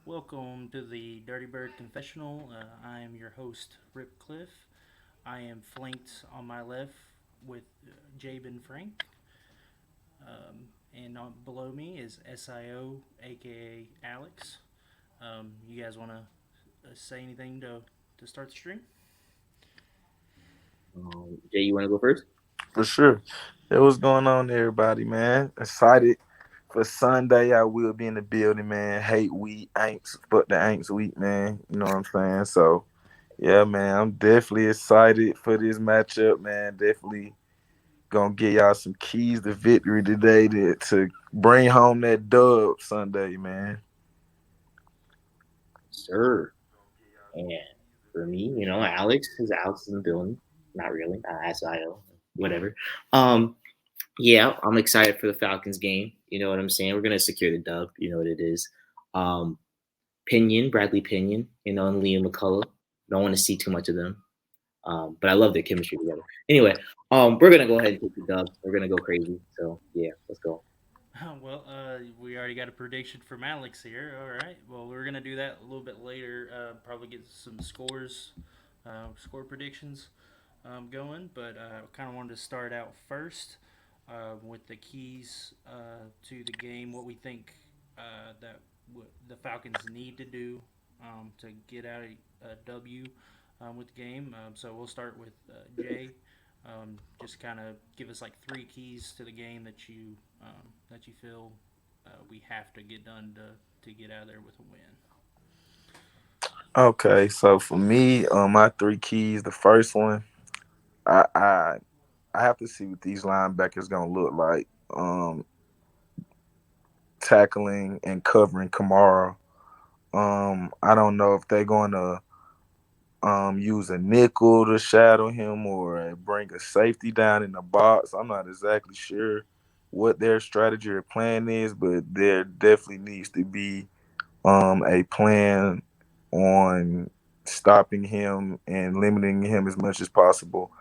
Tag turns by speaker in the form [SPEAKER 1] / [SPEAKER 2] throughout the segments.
[SPEAKER 1] Welcome to the Dirty Bird Confessional. I am your host, Rip Cliff. I am flanked on my left with Jabin Frank. And below me is SIO, aka Alex. You guys want to say anything to start the stream?
[SPEAKER 2] Jay, you want to go first?
[SPEAKER 3] For sure. Hey, what's going on, everybody, man? Excited for Sunday. I will be in the building, man. Hate week, ain't but the ain't week, man. You know what I'm saying? So, yeah, man, I'm definitely excited for this matchup, man. Definitely gonna get y'all some keys to victory today to bring home that dub Sunday, man.
[SPEAKER 2] Sir. And for me, Alex is in the building. Not really. SIO, whatever. Um, yeah, I'm excited for the Falcons game. You know what I'm saying? We're gonna secure the dub. You know what it is. Um, Bradley Pinion, and Liam McCullough. Don't want to see too much of them. But I love their chemistry together. Anyway, we're gonna go ahead and take the dub. We're gonna go crazy. So yeah, let's go.
[SPEAKER 1] We already got a prediction from Alex here. All right. Well, we're gonna do that a little bit later. Probably get some score predictions going. But I kind of wanted to start out first with the keys to the game. What we think that the Falcons need to do to get out a W with the game. So we'll start with Jay. Just kind of give us like three keys to the game that you feel we have to get done to get out of there with a win.
[SPEAKER 3] Okay, so for me, my three keys. The first one, I I, I have to see what these linebackers gonna look like. Tackling and covering Kamara. I don't know if they're going to use a nickel to shadow him or bring a safety down in the box. I'm not exactly sure what their strategy or plan is, but there definitely needs to be a plan on stopping him and limiting him as much as possible.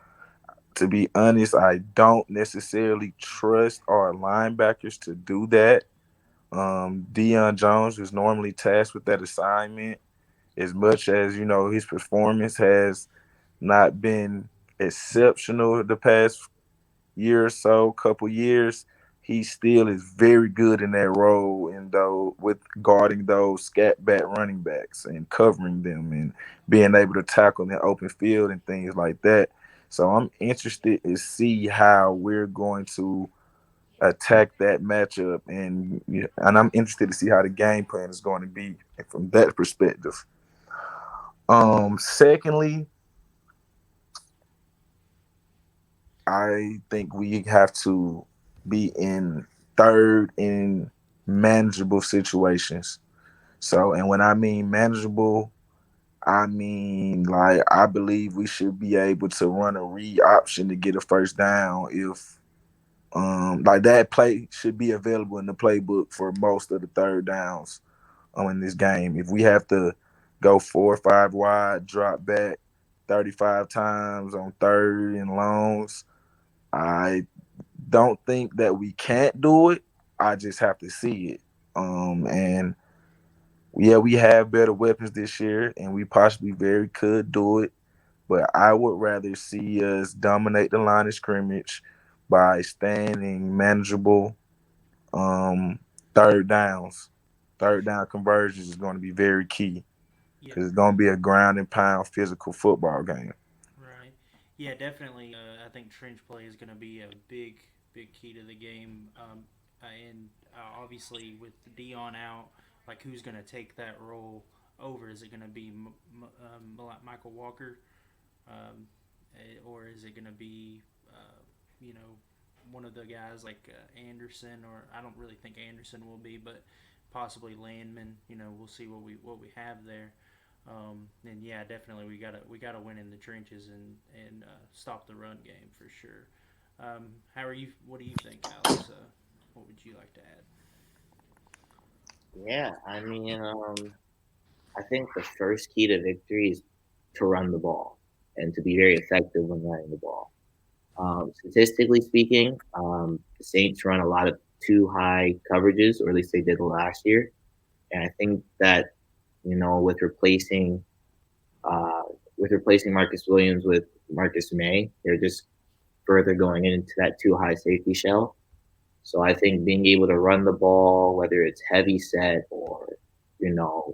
[SPEAKER 3] To be honest, I don't necessarily trust our linebackers to do that. Deion Jones is normally tasked with that assignment. As much as his performance has not been exceptional the past year or so, couple years, he still is very good in that role and though with guarding those scat back running backs and covering them and being able to tackle in the open field and things like that. So I'm interested to see how we're going to attack that matchup, and I'm interested to see how the game plan is going to be from that perspective. Secondly, I think we have to be in third in manageable situations. So, and when I mean manageable, I mean like I believe we should be able to run a read option to get a first down if like that play should be available in the playbook for most of the third downs in this game. If we have to go 4 or 5 wide, drop back 35 times on third and longs, I don't think that we can't do it. I just have to see it. And yeah, we have better weapons this year, and we possibly very could do it. But I would rather see us dominate the line of scrimmage by staying in manageable um, third downs. Third down conversions is going to be very key
[SPEAKER 1] Yeah,
[SPEAKER 3] because it's going to be a ground and pound physical football game.
[SPEAKER 1] right. Yeah, definitely. I think trench play is going to be a big key to the game. And obviously, with Dion out, like who's going to take that role over? Is it going to be Michael Walker, or is it going to be, you know, one of the guys like Anderson? Or I don't really think Anderson will be, but possibly Landman. We'll see what we have there. And yeah, definitely we gotta win in the trenches and stop the run game for sure. How are you? What do you think, Alex? What would you like to add?
[SPEAKER 2] Yeah, I think the first key to victory is to run the ball and to be very effective when running the ball. Statistically speaking, the Saints run a lot of too high coverages, or at least they did last year. And I think that with uh, replacing Marcus Williams with Marcus May. They're just further going into that too high safety shell. So I think being able to run the ball, whether it's heavy set or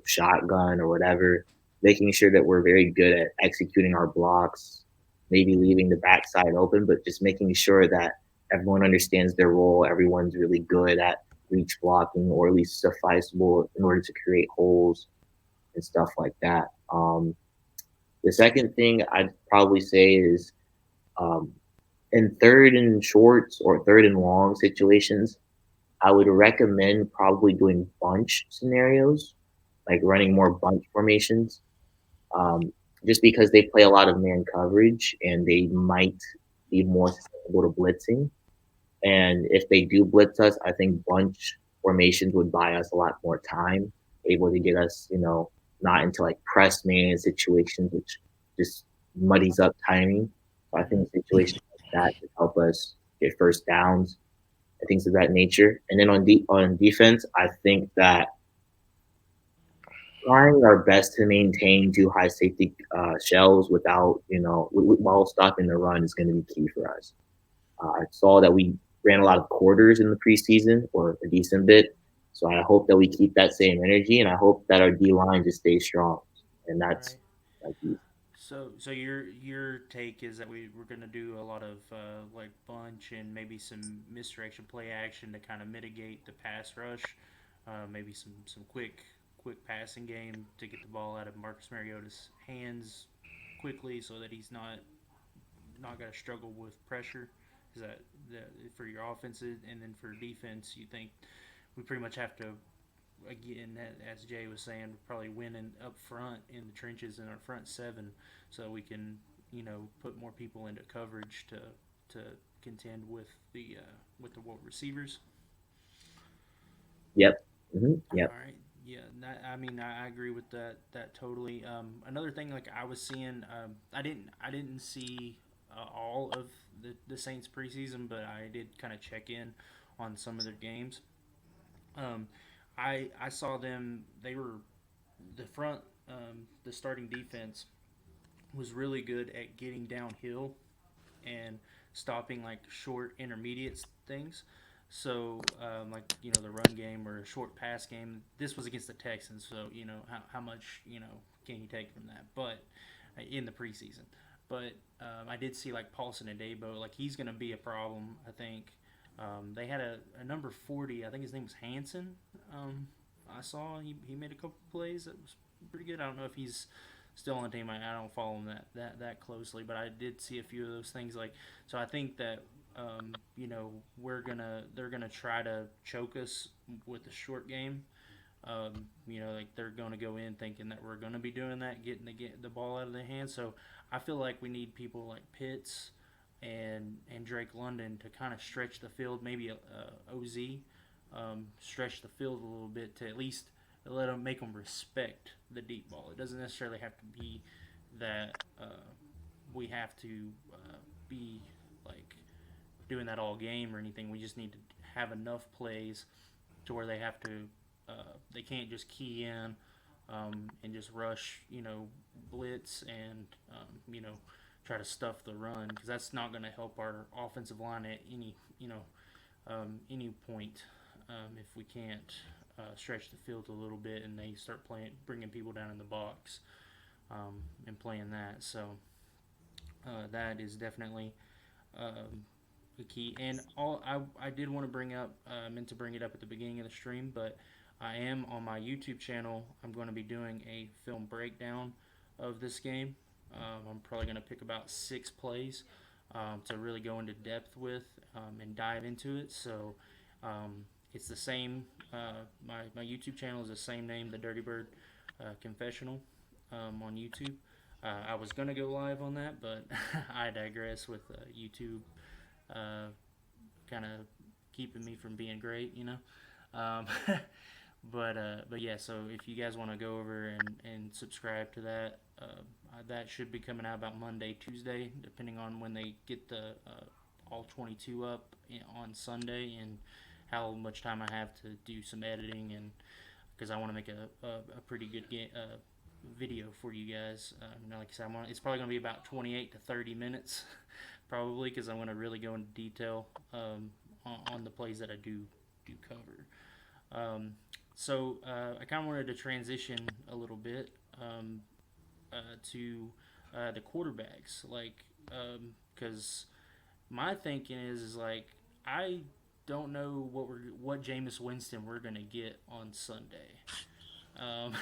[SPEAKER 2] shotgun or whatever, making sure that we're very good at executing our blocks, maybe leaving the backside open, but just making sure that everyone understands their role. Everyone's really good at reach blocking, or at least sufficeable in order to create holes and stuff like that. The second thing I'd probably say is um, in third and shorts or third and long situations, I would recommend probably doing bunch scenarios, like running more bunch formations, um, just because they play a lot of man coverage and they might be more susceptible to blitzing. And if they do blitz us, I think bunch formations would buy us a lot more time, able to get us, not into like press man situations, which just muddies up timing. So I think situations like that could help us get first downs and things of that nature. And then on defense, I think that trying our best to maintain two high safety shells without, while stopping the run is going to be key for us. I saw that we ran a lot of quarters in the preseason, or a decent bit. So I hope that we keep that same energy, and I hope that our D line just stays strong. And that's
[SPEAKER 1] Right.
[SPEAKER 2] like,
[SPEAKER 1] So your take is that we're gonna do a lot of like bunch and maybe some misdirection play action to kind of mitigate the pass rush, maybe some quick passing game to get the ball out of Marcus Mariota's hands quickly so that he's not gonna struggle with pressure. Is that for your offense, and then for defense, you think we pretty much have to, again, as Jay was saying, probably winning up front in the trenches in our front seven, so we can put more people into coverage to contend with the receivers.
[SPEAKER 2] yep,
[SPEAKER 1] All
[SPEAKER 2] yep.
[SPEAKER 1] right. Yeah, I mean, I agree with that totally. Another thing, like I was seeing, I didn't see all of the Saints preseason, but I did kind of check in on some of their games. Um, I saw them. They were the front. The starting defense was really good at getting downhill and stopping like short intermediate things. So, like the run game or a short pass game. This was against the Texans, so how much can you take from that? But in the preseason, but I did see like Paulson and Dabo. Like he's going to be a problem. I think they had a number 40. I think his name was Hanson. I saw he made a couple plays that was pretty good. I don't know if he's still on the team. I don't follow him that closely, but I did see a few of those things. Like, so I think that they're gonna try to choke us with the short game. Like they're gonna go in thinking that we're gonna be doing that, getting the ball out of their hands. So I feel like we need people like Pitts and Drake London to kind of stretch the field. Maybe Oz stretch the field a little bit to at least make them respect the deep ball. It doesn't necessarily have to be that we have to be like doing that all game or anything. We just need to have enough plays to where they can't just key in and just rush, blitz and try to stuff the run, because that's not going to help our offensive line at any point if we can't stretch the field a little bit and they start bringing people down in the box and playing that. So that is definitely the key. And I did want to bring up, meant to bring it up at the beginning of the stream, but I am on my YouTube channel. I'm going to be doing a film breakdown of this game. I'm probably going to pick about 6 plays to really go into depth with and dive into it. So it's the same. My YouTube channel is the same name, the Dirty Bird Confessional on YouTube. I was gonna go live on that, but I digress with YouTube uh, kind of keeping me from being great, Um, but yeah, so if you guys want to go over and subscribe to that, that should be coming out about Monday, Tuesday, depending on when they get the all 22 up on Sunday and how much time I have to do some editing and because I want to make a pretty good video for you guys. Like I said, it's probably going to be about 28 to 30 minutes, probably, because I'm going to really go into detail on the plays that I do cover. Um, I kind of wanted to transition a little bit to the quarterbacks, like because my thinking is like I don't know what Jameis Winston we're gonna get on Sunday. Um,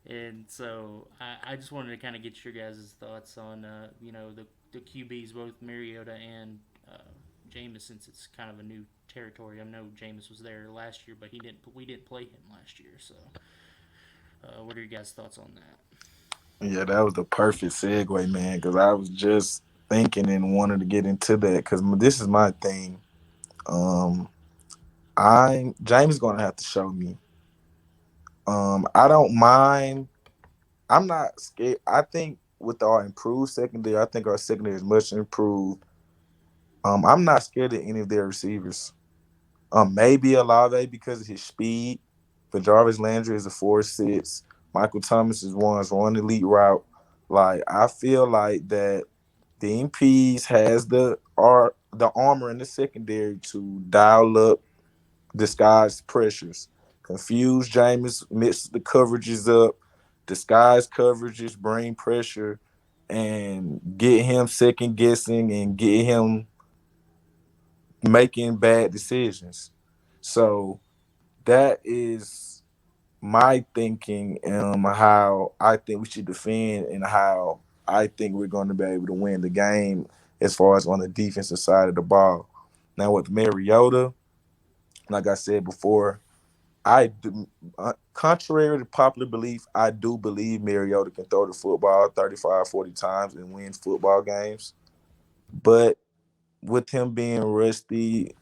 [SPEAKER 1] and so I just wanted to kind of get your guys' thoughts on the QBs, both Mariota and Jameis, since it's kind of a new territory. I know Jameis was there last year, but we didn't play him last year. So what are your guys' thoughts on that?
[SPEAKER 3] Yeah, that was the perfect segue, man. Because I was just thinking and wanted to get into that. Because this is my thing. Um, I'm James gonna have to show me. I don't mind. I'm not scared. I think with our improved secondary, I think our secondary is much improved. I'm not scared of any of their receivers. Maybe Olave because of his speed. But Jarvis Landry is a 4.6. Michael Thomas is one elite route. Like I feel like that the MPs has the armor in the secondary to dial up disguised pressures. Confuse Jameis, mix the coverages up, disguise coverages, bring pressure, and get him second guessing and get him making bad decisions. So that is my thinking how I think we should defend and how I think we're going to be able to win the game as far as on the defensive side of the ball. Now with Mariota, like I said before, I do, contrary to popular belief, I do believe Mariota can throw the football 35, 40 times and win football games. But with him being rusty,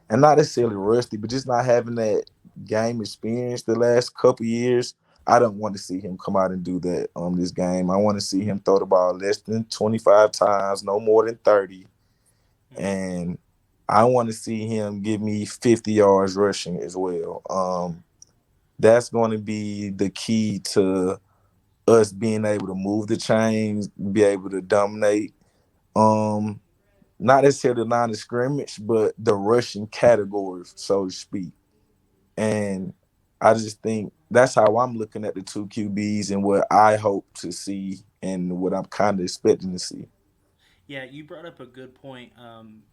[SPEAKER 3] and not necessarily rusty, but just not having that game experience the last couple years, I don't want to see him come out and do that on this game. I want to see him throw the ball less than 25 times, no more than 30.
[SPEAKER 1] Mm-hmm.
[SPEAKER 3] And I want to see him give me 50 yards rushing as well. That's going to be the key to us being able to move the chains, be able to dominate. Um, Not necessarily the line of scrimmage, but the rushing category, so to speak. And I just think that's how I'm looking at the two QBs and what I hope to see and what I'm kind of expecting to see.
[SPEAKER 1] Yeah, you brought up a good point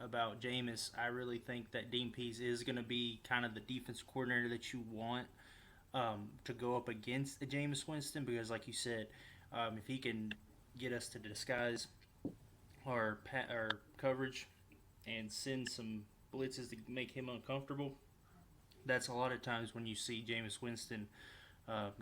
[SPEAKER 1] about Jameis. I really think that Dean Pease is going to be kind of the defense coordinator that you want to go up against the Jameis Winston because, like you said, if he can get us to disguise our coverage and send some blitzes to make him uncomfortable, that's a lot of times when you see Jameis Winston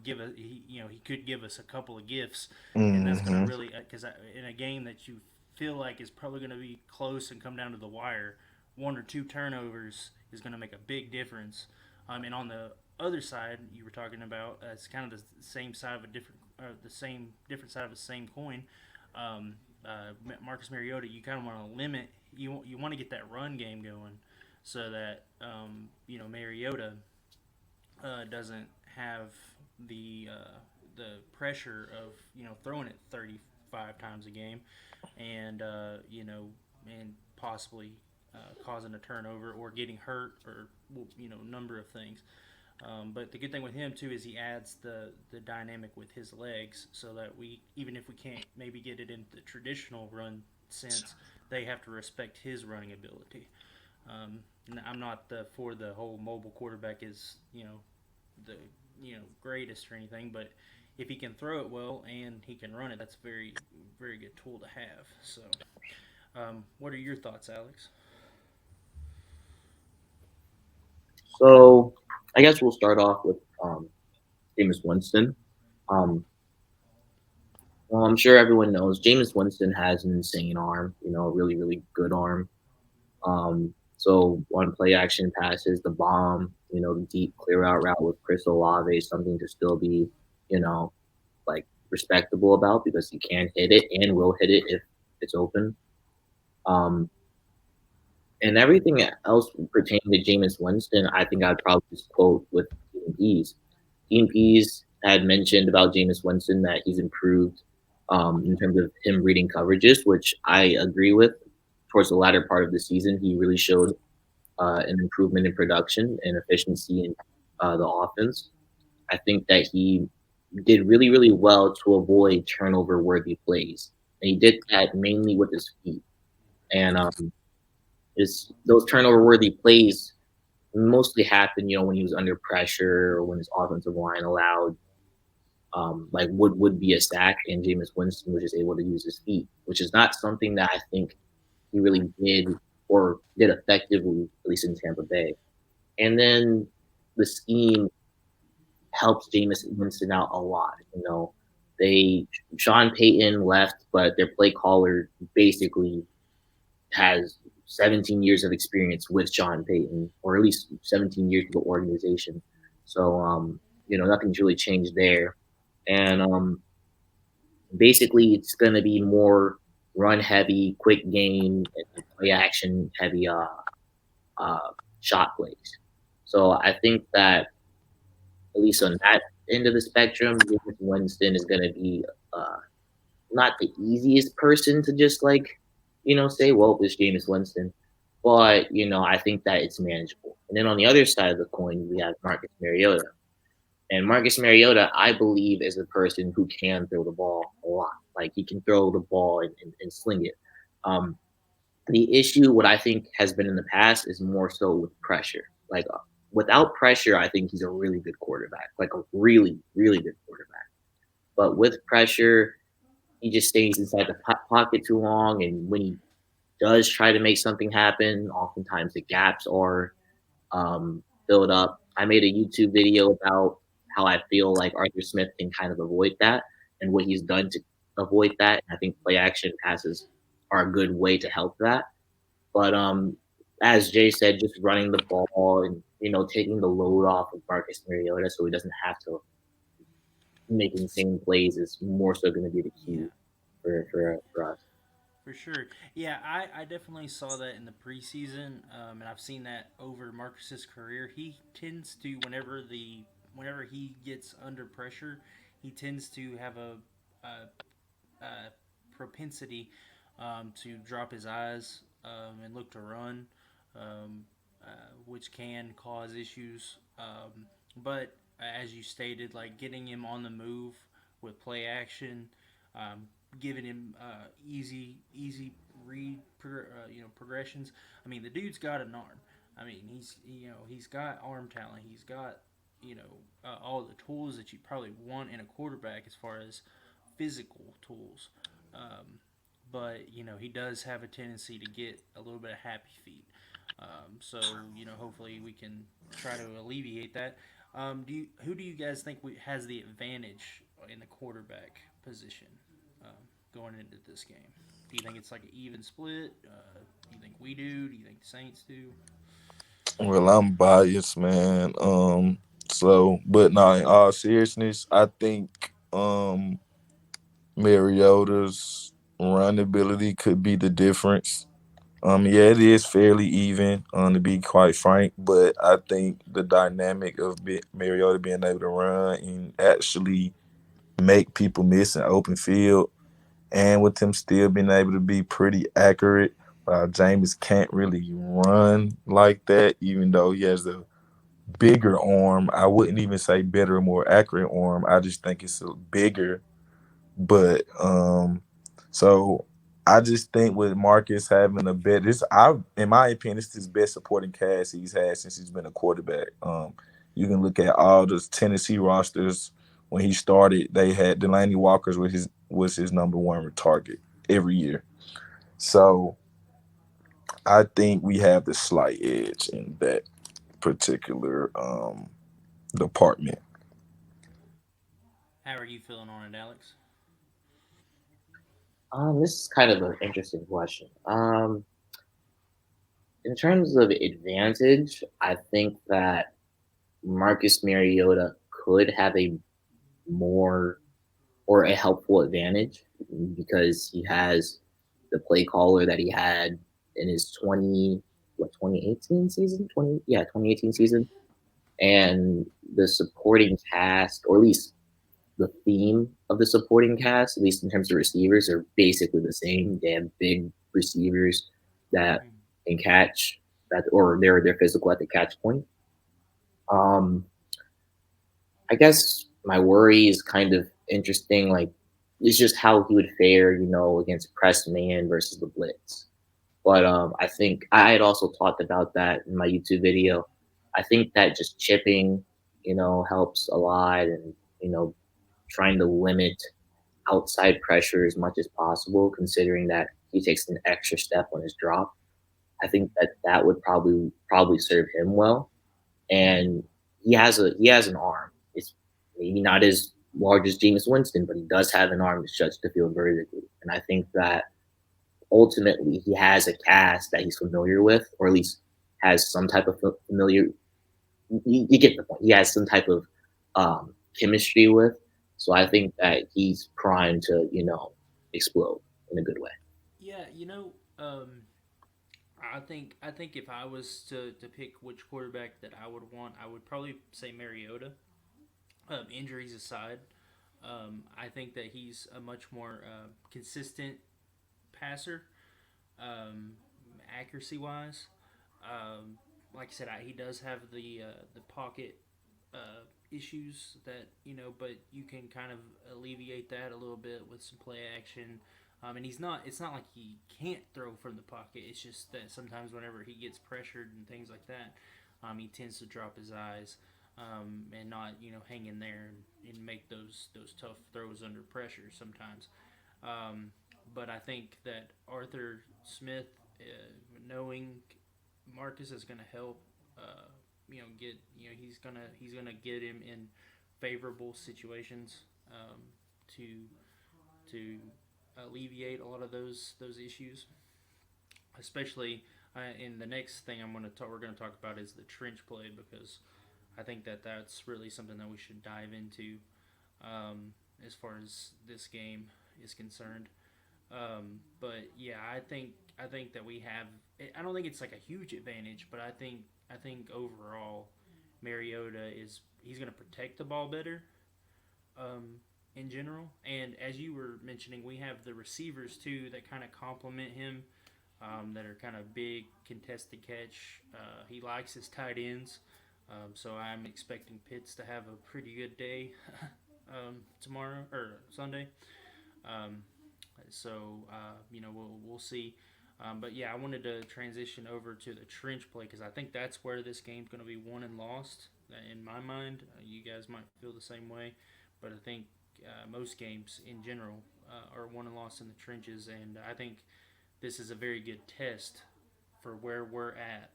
[SPEAKER 1] give a he could give us a couple of gifts, and that's going to
[SPEAKER 3] Hmm.
[SPEAKER 1] really because in a game that you feel like is probably going to be close and come down to the wire, one or two turnovers is going to make a big difference. And on the other side, you were talking about it's kind of the same side of a different the same different side of the same coin. Um, Marcus Mariota, you kind of want to limit you want to get that run game going so that Mariota doesn't have the pressure of throwing it 35 times a game, and and possibly causing a turnover or getting hurt or number of things. But the good thing with him too is he adds the dynamic with his legs, so that we even if we can't maybe get it in the traditional run sense, they have to respect his running ability. Um, I'm not for the whole mobile quarterback is the greatest or anything, but if he can throw it well and he can run it, that's a very good tool to have. So, what are your thoughts, Alex?
[SPEAKER 2] So I guess we'll start off with Jameis Winston. Um, well, I'm sure everyone knows Jameis Winston has an insane arm. A really really good arm. So on play action passes, the bomb, the deep clear out route with Chris Olave is something to still be, you know, like respectable about because he can hit it and will hit it if it's open. Um, and everything else pertaining to Jameis Winston, I think I'd probably just quote with Ease. EMPs had mentioned about Jameis Winston that he's improved in terms of him reading coverages, which I agree with. Towards the latter part of the season, he really showed an improvement in production and efficiency in the offense. I think that he did really, really well to avoid turnover worthy plays. And he did that mainly with his feet. And those turnover worthy plays mostly happened, when he was under pressure or when his offensive line allowed like would be a sack, and Jameis Winston was just able to use his feet, which is not something that I think he really did or did effectively, at least in Tampa Bay. And then the scheme helps Jameis Winston out a lot. They Sean Payton left, but their play caller basically has 17 years of experience with Sean Payton, or at least 17 years with the organization. So nothing's really changed there. And basically it's gonna be more run heavy, quick game, and play action heavy uh, shot plays. So I think that at least on that end of the spectrum, Jameis Winston is going to be uh, not the easiest person to just say, well, it's Jameis Winston. But, I think that it's manageable. And then on the other side of the coin, we have Marcus Mariota. And Marcus Mariota, I believe, is a person who can throw the ball a lot. Like, he can throw the ball and sling it. Um, the issue, what I think has been in the past, is more so with pressure. Like, without pressure, I think he's a really good quarterback, like a really, really good quarterback. But with pressure, he just stays inside the pocket too long. And when he does try to make something happen, oftentimes the gaps are filled up. I made a YouTube video about how I feel like Arthur Smith can kind of avoid that and what he's done to avoid that. And I think play action passes are a good way to help that. But as Jay said, just running the ball and taking the load off of Marcus Mariota so he doesn't have to make insane plays is more so going to be the
[SPEAKER 1] Yeah,
[SPEAKER 2] key for us.
[SPEAKER 1] for sure. Yeah, I definitely saw that in the preseason, and I've seen that over Marcus's career. He tends to, whenever he gets under pressure, he tends to have a propensity to drop his eyes and look to run, um, which can cause issues. But as you stated, like getting him on the move with play action, um, giving him easy read, progressions. I mean, the dude's got an arm. I mean, he's got arm talent. He's got all the tools that you probably want in a quarterback as far as physical tools. Um, but he does have a tendency to get a little bit of happy feet. So hopefully we can try to alleviate that. Who do you guys think has the advantage in the quarterback position going into this game? Do you think it's like an even split? Do you think we do? Do you think the Saints do?
[SPEAKER 3] Well, I'm biased, man. But no, in all seriousness, I think Mariota's run ability could be the difference. Yeah, it is fairly even, to be quite frank, but I think the dynamic of Mariota being able to run and actually make people miss an open field, and with him still being able to be pretty accurate, James can't really run like that, even though he has a bigger arm. I wouldn't even say better or more accurate arm. I just think it's a bigger. But so I just think with Marcus having a bet, in my opinion, it's his best supporting cast he's had since he's been a quarterback. You can look at all the Tennessee rosters when he started. They had Delaney Walker's was his number one target every year. So I think we have the slight edge in that particular department.
[SPEAKER 1] How are you feeling on it, Alex?
[SPEAKER 2] This is kind of an interesting question. In terms of advantage, I think that Marcus Mariota could have a more or a helpful advantage because he has the play caller that he had in his 2018 season, 2018 season. and the supporting cast, or at least the theme of the supporting cast, at least in terms of receivers, are basically the same. They have big receivers that
[SPEAKER 1] Mm.
[SPEAKER 2] can catch that, or they're physical at the catch point. Um, I guess my worry is kind of interesting. Like, it's just how he would fare, against press man versus the blitz. But I think I had also talked about that in my YouTube video. I think that just chipping, helps a lot, and you know, trying to limit outside pressure as much as possible, considering that he takes an extra step on his drop. I think that that would probably serve him well, and he has an arm. It's maybe not as large as Jameis Winston, but he does have an arm that stretches the field vertically, and I think that ultimately he has a cast that he's familiar with, or at least has some type of familiar. You get the point. He has some type of chemistry with. So I think that he's primed to, explode in a good way.
[SPEAKER 1] Yeah, I think if I was to pick which quarterback that I would want, I would probably say Mariota. Injuries aside, I think that he's a much more consistent passer, um, accuracy wise. Um, like I said, he does have the pocket issues that but you can kind of alleviate that a little bit with some play action. And he's not. It's not like he can't throw from the pocket. It's just that sometimes whenever he gets pressured and things like that, he tends to drop his eyes and not hang in there and make those tough throws under pressure sometimes. Um, but I think that Arthur Smith, knowing Marcus is going to help. Get he's gonna get him in favorable situations to to alleviate a lot of those issues. Especially in the next thing we're gonna talk about is the trench play because I think that that's really something that we should dive into as far as this game is concerned. But yeah, I think that we have. I don't think it's like a huge advantage, but I think overall, Mariota he's going to protect the ball better um, in general. And as you were mentioning, we have the receivers too that kind of complement him. That are kind of big contested catch. He likes his tight ends, so I'm expecting Pitts to have a pretty good day tomorrow or Sunday. Um, so we'll see. But yeah, I wanted to transition over to the trench play because I think that's where this game's going to be won and lost. In my mind, you guys might feel the same way, but I think most games in general are won and lost in the trenches, and I think this is a very good test for where we're at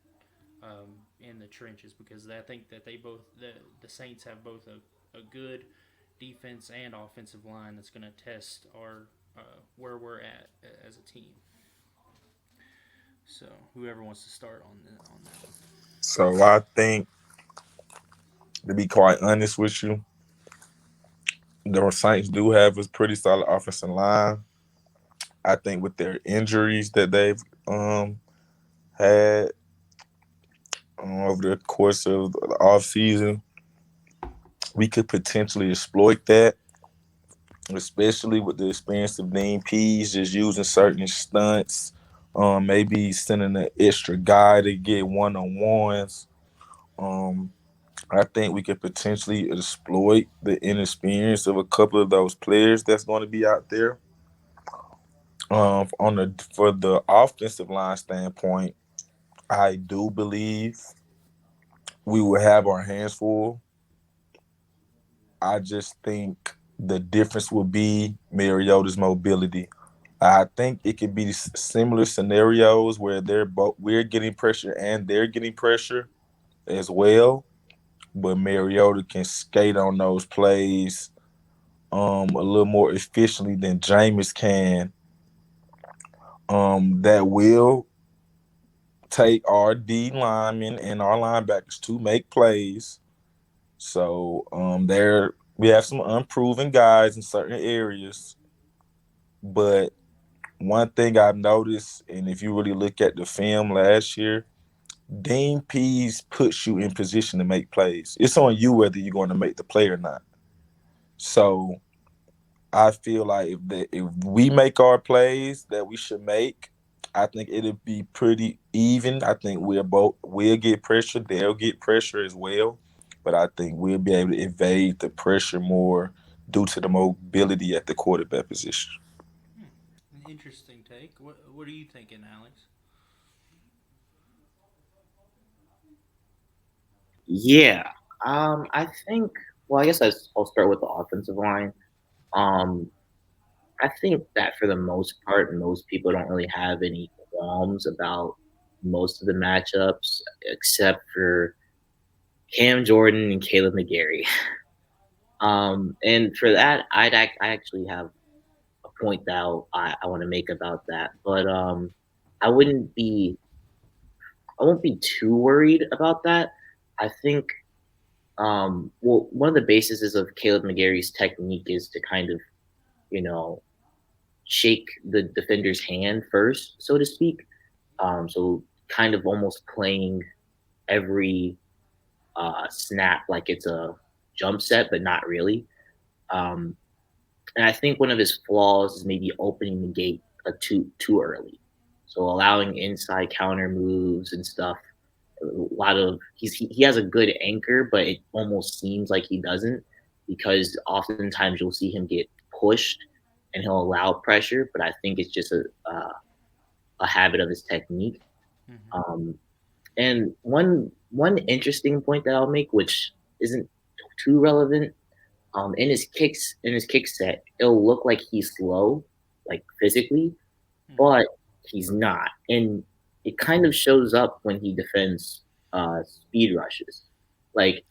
[SPEAKER 1] in the trenches because I think that the Saints have both a good defense and offensive line that's going to test our where we're at as a team. So whoever wants to start on that one.
[SPEAKER 3] So I think, to be quite honest with you, the Saints do have a pretty solid offensive line. I think with their injuries that they've had over the course of the off season, we could potentially exploit that, especially with the experience of Dean Pease just using certain stunts, maybe sending an extra guy to get one on ones. Um, I think we could potentially exploit the inexperience of a couple of those players that's going to be out there. On the For the offensive line standpoint, I do believe we will have our hands full. I just think the difference will be Mariota's mobility. I think it could be similar scenarios where we're getting pressure and they're getting pressure as well, but Mariota can skate on those plays a little more efficiently than Jameis can. That will take our D linemen and our linebackers to make plays. So there we have some unproven guys in certain areas, but one thing I've noticed, and if you really look at the film last year, Dean Pease puts you in position to make plays. It's on you whether you're going to make the play or not. So I feel like if we make our plays that we should make, I think it'll be pretty even. I think we'll get pressure. They'll get pressure as well, but I think we'll be able to evade the pressure more due to the mobility at the quarterback position.
[SPEAKER 1] Hmm. An interesting take. What are you thinking, Alex?
[SPEAKER 2] Yeah. I think. Well, I guess I'll start with the offensive line. Um, I think that for the most part, most people don't really have any qualms about most of the matchups, except for Cam Jordan and Caleb McGarry. And for that, I actually have a point that I want to make about that, but I wouldn't be I won't be too worried about that. I think well, one of the bases of Caleb McGarry's technique is to kind of you know shake the defender's hand first, so to speak. So kind of almost playing every snap like it's a jump set, but not really. Um, and I think one of his flaws is maybe opening the gate too early, so allowing inside counter moves and stuff. A lot of he has a good anchor, but it almost seems like he doesn't because oftentimes you'll see him get pushed and he'll allow pressure, but I think it's just a habit of his technique.
[SPEAKER 1] Mm-hmm.
[SPEAKER 2] Um, and one interesting point that I'll make, which isn't too relevant, in his kick set, it'll look like he's slow, like physically,
[SPEAKER 1] Mm-hmm.
[SPEAKER 2] but he's not. And it kind of shows up when he defends speed rushes. Like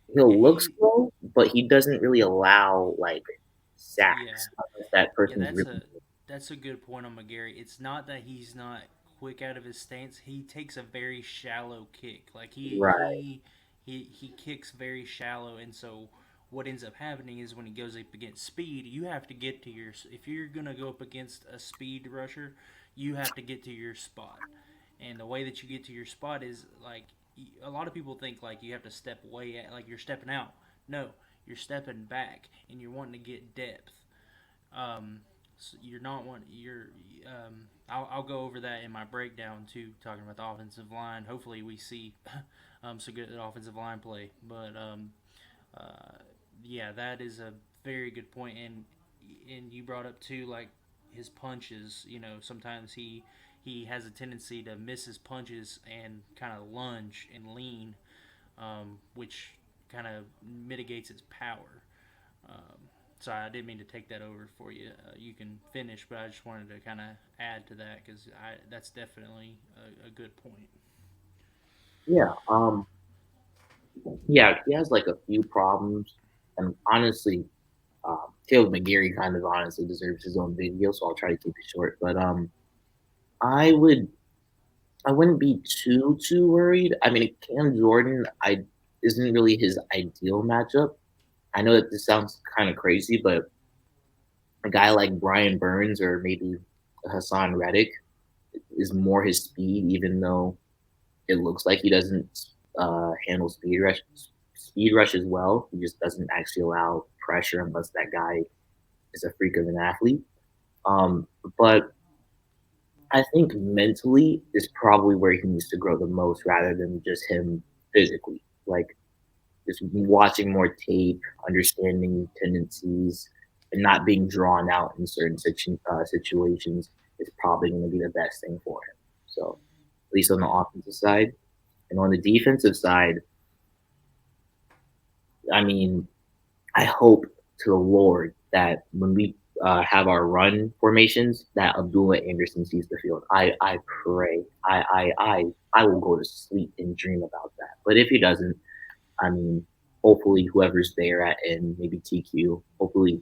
[SPEAKER 1] Yeah,
[SPEAKER 2] he'll look slow, but he doesn't really allow like
[SPEAKER 1] yeah,
[SPEAKER 2] sacks unless that
[SPEAKER 1] yeah.
[SPEAKER 2] person's really
[SPEAKER 1] That's a good point on McGarry. It's not that he's not quick out of his stance. He takes a very shallow kick. Like
[SPEAKER 2] right.
[SPEAKER 1] he kicks very shallow, and so what ends up happening is when he goes up against speed, you have to get to your. If you're gonna go up against a speed rusher, you have to get to your spot, and the way that you get to your spot is like a lot of people think like you have to step way at, like you're stepping out. No, you're stepping back, and you're wanting to get depth. So you're not one. You're. I'll go over that in my breakdown too, talking about the offensive line. Hopefully, we see some good offensive line play. But uh, yeah, that is a very good point. And you brought up too, like his punches. You know, sometimes he has a tendency to miss his punches and kind of lunge and lean, which kind of mitigates its power. Um, Sorry, I didn't mean to take that over for you. You can finish, but I just wanted to kind of add to that because that's definitely a good point.
[SPEAKER 2] Yeah. Yeah, he has like a few problems, and honestly, Caleb McGarry kind of honestly deserves his own video, so I'll try to keep it short. But I would I wouldn't be too worried. I mean, Cam Jordan, I isn't really his ideal matchup. I know that this sounds kind of crazy, but a guy like Brian Burns or maybe Hassan Reddick is more his speed, even though it looks like he doesn't handle speed rush as well. He just doesn't actually allow pressure unless that guy is a freak of an athlete. Um, but I think mentally is probably where he needs to grow the most, rather than just him physically. Like just watching more tape, understanding tendencies, and not being drawn out in certain situations is probably going to be the best thing for him. So at least on the
[SPEAKER 1] Yeah.
[SPEAKER 2] offensive side. And on the defensive side, I mean, I hope to the Lord that when we have our run formations, that Abdullah Anderson sees the field. I pray. I will go to sleep and dream about that. But if he doesn't, I mean, hopefully whoever's there at end, maybe TQ, hopefully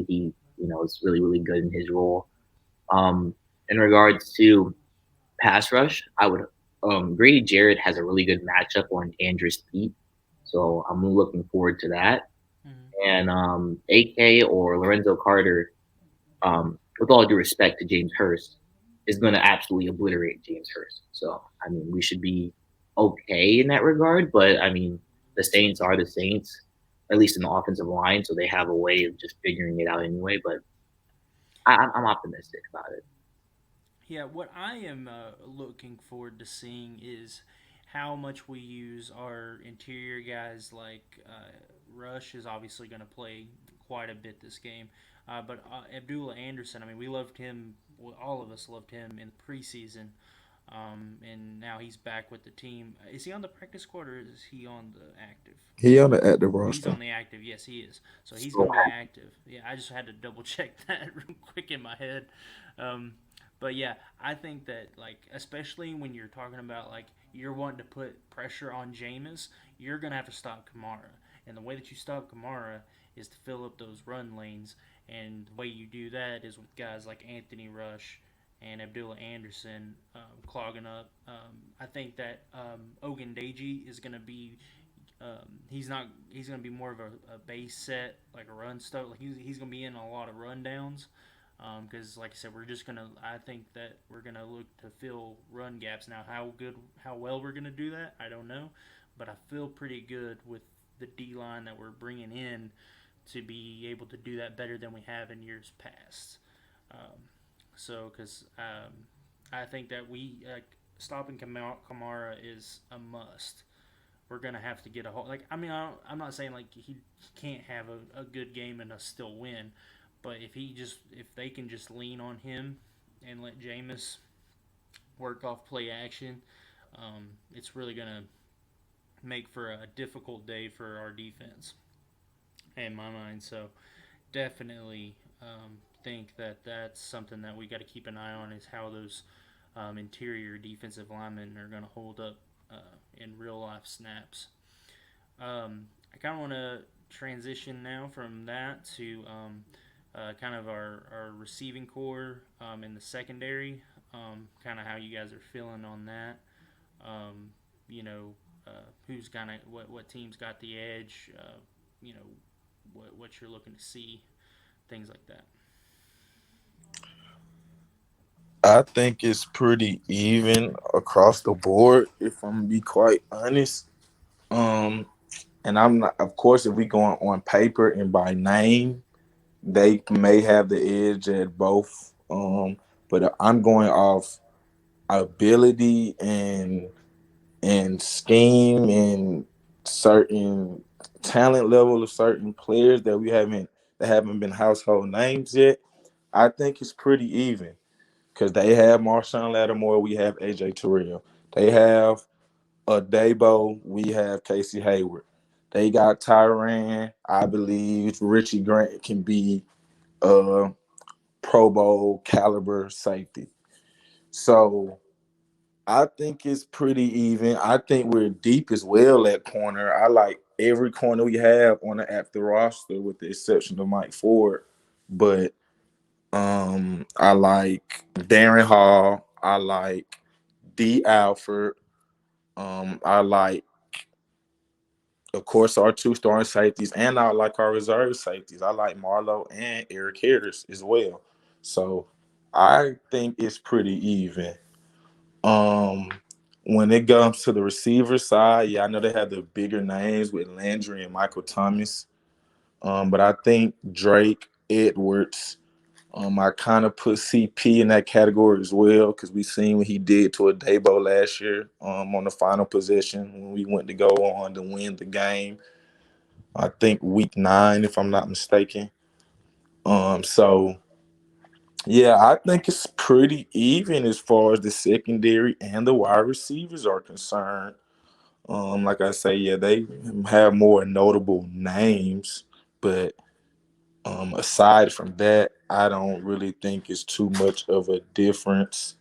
[SPEAKER 2] he is really good in his role. In regards to pass rush, I would Grady Jarrett has a really good matchup on Andrews Pete, so I'm looking forward to that.
[SPEAKER 1] Mm-hmm.
[SPEAKER 2] And AK or Lorenzo Carter, with all due respect to James Hurst, is going to absolutely obliterate James Hurst. So I mean, we should be okay in that regard. But I mean, the Saints are the Saints, at least in the offensive line, so they have a way of just figuring it out anyway. But I'm optimistic about it.
[SPEAKER 1] Yeah, what I am looking forward to seeing is how much we use our interior guys. Like Rush is obviously going to play quite a bit this game, but Abdullah Anderson. I mean, we loved him. Well, all of us loved him in the preseason, and now he's back with the team. Is he on the practice squad or is he on the active?
[SPEAKER 3] He on the active
[SPEAKER 1] He's
[SPEAKER 3] roster.
[SPEAKER 1] on the active. Yes, he is. So he's
[SPEAKER 2] So
[SPEAKER 1] going to be active. Yeah, I just had to double check that real quick in my head. Um, but yeah, I think that like especially when you're talking about like you're wanting to put pressure on Jameis, you're gonna have to stop Kamara. And the way that you stop Kamara is to fill up those run lanes. And the way you do that is with guys like Anthony Rush and Abdullah Anderson clogging up. I think that Ogundeji is going to be he's not. He's going to be more of a base set, like a run stuff. Like he's going to be in a lot of rundowns. Because, like I said, we're just gonna. I think that we're gonna look to fill run gaps. Now, how well we're gonna do that, I don't know, but I feel pretty good with the D line that we're bringing in to be able to do that better than we have in years past. Um, because I think that we stopping Kamara is a must. We're gonna have to get a whole like. I mean, I'm not saying like he can't have a good game and us still win, but if they can just lean on him and let Jameis work off play action, it's really gonna make for a difficult day for our defense in my mind. So definitely think that that's something that we got to keep an eye on is how those interior defensive linemen are going to hold up in real life snaps. I kind of want to transition now from that to kind of our receiving core in the secondary, kind of how you guys are feeling on that. Um, you know, who's gonna what teams got the edge. You know, what you're looking to see, things like that.
[SPEAKER 3] I think it's pretty even across the board, if I'm gonna be quite honest. Um, and I'm not, of course, if we go on paper and by name, they may have the edge at both. But I'm going off ability and scheme and certain talent level of certain players that haven't been household names yet. I think it's pretty even because they have Marshawn Lattimore, we have AJ Terrell. They have Dabo, we have Casey Hayward. They got Tyran. I believe Richie Grant can be a Pro Bowl caliber safety. So I think it's pretty even. I think we're deep as well at corner. I like every corner we have on the active roster, with the exception of Mike Ford. But I like Darren Hall. I like D. Alford. I like, of course, our two starting safeties, and I like our reserve safeties. I like Marlowe and Eric Harris as well. So I think it's pretty even. Um, when it comes to the receiver side, yeah, I know they have the bigger names with Landry and Michael Thomas. But I think Drake Edwards. I kind of put CP in that category as well because we seen what he did to a Dabo last year on the final possession when we went to go on to win the game. I think week 9, if I'm not mistaken. So yeah, I think it's pretty even as far as the secondary and the wide receivers are concerned. Like I say, yeah, they have more notable names, but aside from that, I don't really think it's too much of a difference.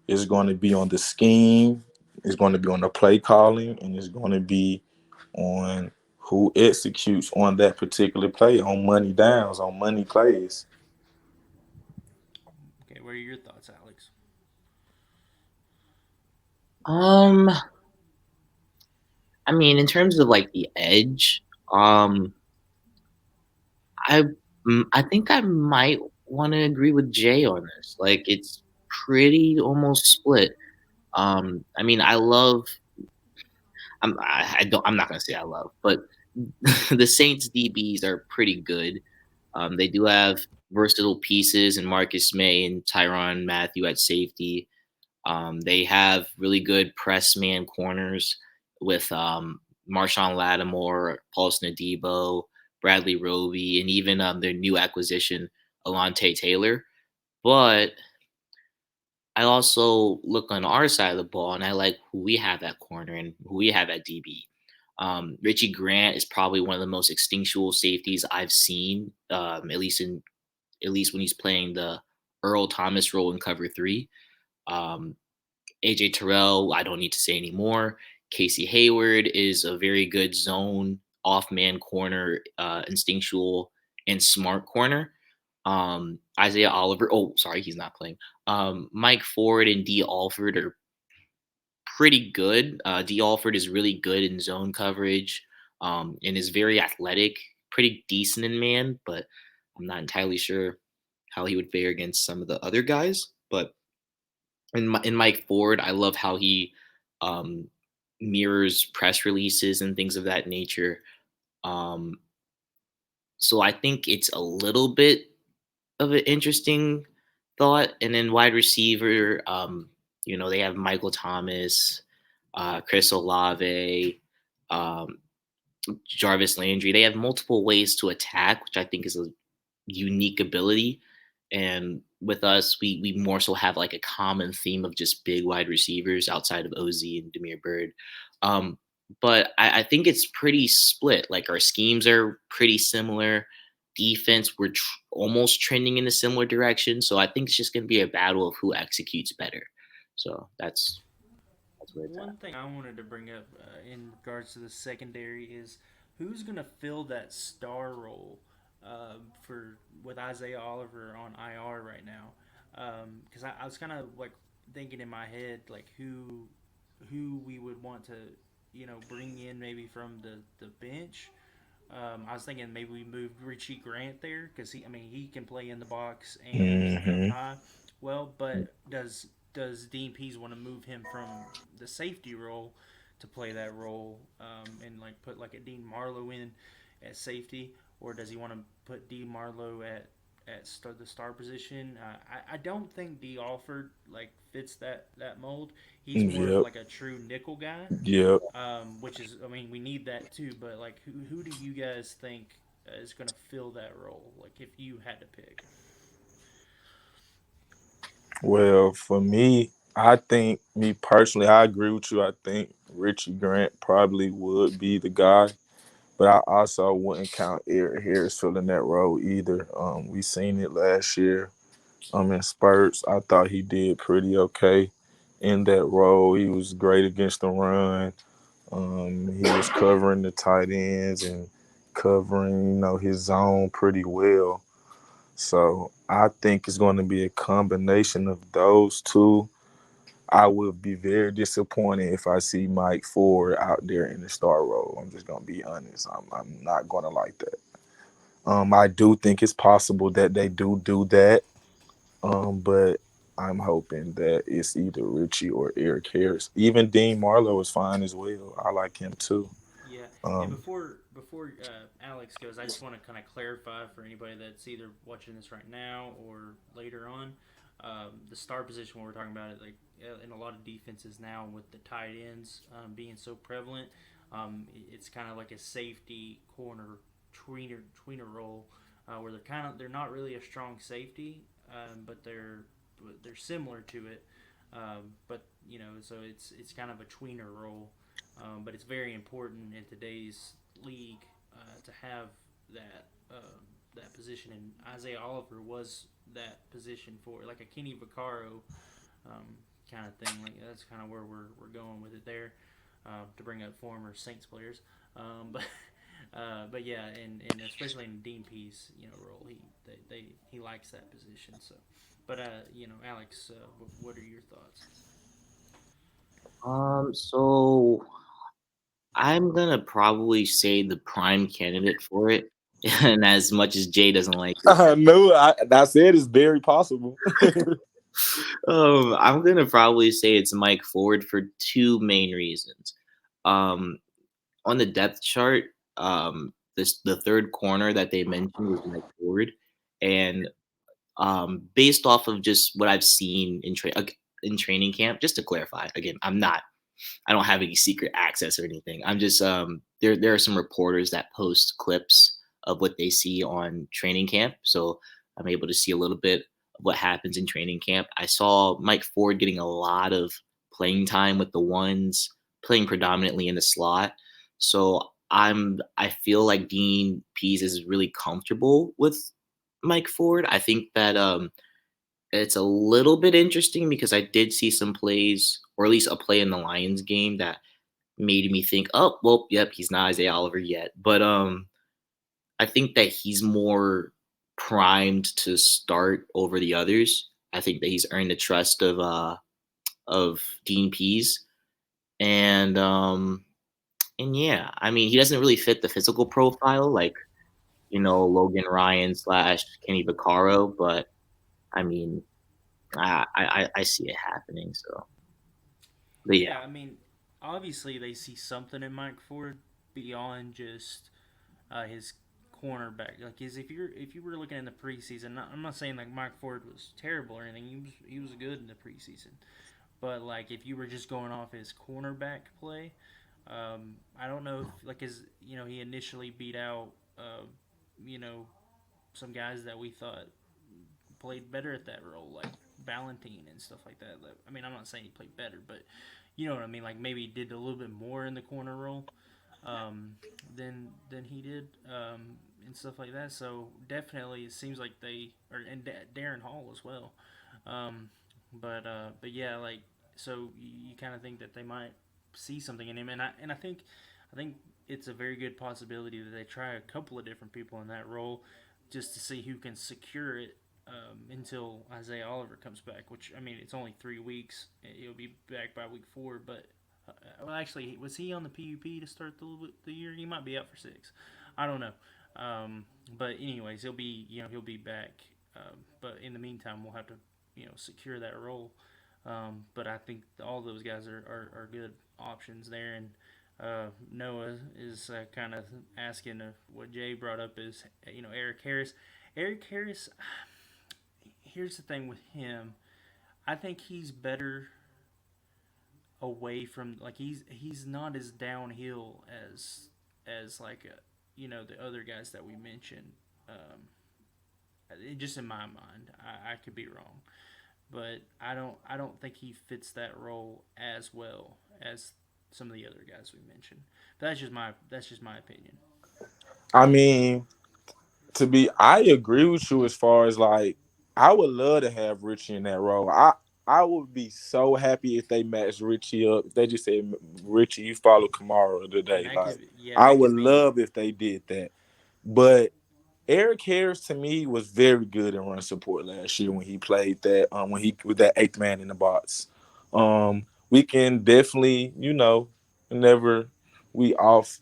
[SPEAKER 3] It's going to be on the scheme, it's going to be on the play calling, and it's going to be on who executes on that particular play, on money downs, on money plays.
[SPEAKER 1] Okay, what are your thoughts, Alex?
[SPEAKER 2] Um, I mean, in terms of like the edge, I I think I might want to agree with Jay on this. Like, it's pretty almost split. I mean, I love I'm not gonna say I love, but the Saints DBs are pretty good. They do have versatile pieces in Marcus May and Tyron Matthew at safety. They have really good press man corners with Marshawn Lattimore, Paulson Adebo, Bradley Roby, and even their new acquisition, Alante Taylor. But I also look on our side of the ball, and I like who we have at corner and who we have at DB. Richie Grant is probably one of the most instinctual safeties I've seen, at least when he's playing the Earl Thomas role in cover three. Um, AJ Terrell, I don't need to say anymore. Casey Hayward is a very good zone off man corner, instinctual and smart corner. Isaiah Oliver, oh, sorry, he's not playing. Mike Ford and D. Alford are pretty good. D. Alford is really good in zone coverage and is very athletic, pretty decent in man, but I'm not entirely sure how he would fare against some of the other guys. But in Mike Ford, I love how he um, mirrors press releases and things of that nature. Um, so I think it's a little bit of an interesting thought. And then wide receiver, they have Michael Thomas, Chris Olave, um, Jarvis Landry. They have multiple ways to attack, which I think is a unique ability. And with us, we more so have like a common theme of just big wide receivers outside of OZ and Demir Bird. But I think it's pretty split. Like our schemes are pretty similar. Defense, we're almost trending in a similar direction. So I think it's just going to be a battle of who executes better. So that's where it's at.
[SPEAKER 1] One thing I wanted to bring up in regards to the secondary is who's going to fill that star role for with Isaiah Oliver on IR right now? Because I was kind of like thinking in my head like who we would want to bring in maybe from the bench. I was thinking maybe we move Richie Grant there because he can play in the box and up
[SPEAKER 3] Hmm.
[SPEAKER 1] high. Well, but does Dean Pease want to move him from the safety role to play that role and like put like a Dean Marlowe in at safety, or does he want to put Dean Marlowe at the star position? I don't think D Alford like fits that mold. He's more of
[SPEAKER 3] Yep.
[SPEAKER 1] like a true nickel guy,
[SPEAKER 3] Yep.
[SPEAKER 1] which is we need that too. But like, who do you guys think is going to fill that role? Like, if you had to pick.
[SPEAKER 3] Well, for me, I think me personally, I agree with you. I think Richie Grant probably would be the guy, but I also wouldn't count Eric Harris filling that role either. We seen it last year. In spurts, I thought he did pretty okay in that role. He was great against the run. He was covering the tight ends and covering, his zone pretty well. So I think it's going to be a combination of those two. I would be very disappointed if I see Mike Ford out there in the star role. I'm just going to be honest. I'm not going to like that. I do think it's possible that they do that. But I'm hoping that it's either Richie or Eric Harris. Even Dean Marlowe is fine as well. I like him too.
[SPEAKER 1] Yeah, and
[SPEAKER 3] Um,
[SPEAKER 1] before Alex goes, I just want to kind of clarify for anybody that's either watching this right now or later on, the star position when we're talking about it, like in a lot of defenses now with the tight ends being so prevalent, it's kind of like a safety corner tweener role where they're not really a strong safety, but they're similar to it, but so it's kind of a tweener role. But it's very important in today's league to have that that position. And Isaiah Oliver was that position for like a Kenny Vaccaro kind of thing. Like that's kind of where we're going with it there to bring up former Saints players. But but yeah, and especially in Dean Pease role, he likes that position. So, but Alex, what are your thoughts?
[SPEAKER 2] So I'm gonna probably say the prime candidate for it, and as much as Jay doesn't like it,
[SPEAKER 3] I know. I said it's very possible.
[SPEAKER 2] I'm gonna probably say it's Mike Ford for two main reasons. Um, on the depth chart, the third corner that they mentioned was Mike Ford, and based off of just what I've seen in training camp, just to clarify, again, I don't have any secret access or anything. I'm just there are some reporters that post clips of what they see on training camp, so I'm able to see a little bit of what happens in training camp. I saw Mike Ford getting a lot of playing time with the ones, playing predominantly in the slot. So I feel like Dean Pease is really comfortable with Mike Ford. I think that it's a little bit interesting because I did see some plays, or at least a play in the Lions game that made me think, oh, well, yep, he's not Isaiah Oliver yet. But I think that he's more primed to start over the others. I think that he's earned the trust of Dean Pease. And yeah, I mean, he doesn't really fit the physical profile like, Logan Ryan slash Kenny Vaccaro, but I mean, I see it happening. So, but yeah.
[SPEAKER 1] Yeah, I mean, obviously they see something in Mike Ford beyond just his cornerback. Like, if you were looking in the preseason, I'm not saying like Mike Ford was terrible or anything. He was good in the preseason, but like if you were just going off his cornerback play, I don't know if like his he initially beat out you know some guys that we thought played better at that role, like Valentine and stuff like that. I mean, I'm not saying he played better, but you know what I mean. Like maybe he did a little bit more in the corner role than he did and stuff like that. So definitely, it seems like they are, and Darren Hall as well. Um, but yeah, like so you kind of think that they might see something in him, and I think it's a very good possibility that they try a couple of different people in that role just to see who can secure it until Isaiah Oliver comes back. Which I mean, it's only 3 weeks. He'll be back by week 4. But well, actually, was he on the PUP to start the year? He might be out for 6. I don't know. But anyways, he'll be back. But in the meantime, we'll have to secure that role. But I think all those guys are good options there. And Noah is kind of asking what Jay brought up is Eric Harris. Eric Harris, here's the thing with him. I think he's better away from like he's not as downhill as like the other guys that we mentioned. Just in my mind, I could be wrong, but I don't think he fits that role as well as some of the other guys we mentioned. But that's just my opinion.
[SPEAKER 3] I mean, I agree with you as far as like I would love to have Richie in that role. I would be so happy if they matched Richie up. If they just said, Richie, you follow Kamara
[SPEAKER 1] And
[SPEAKER 3] today.
[SPEAKER 1] that
[SPEAKER 3] Like
[SPEAKER 1] could yeah
[SPEAKER 3] I
[SPEAKER 1] that
[SPEAKER 3] would
[SPEAKER 1] could be
[SPEAKER 3] love if they did that. But Eric Harris to me was very good in run support last year when he played that when he was that eighth man in the box. We can definitely, whenever we off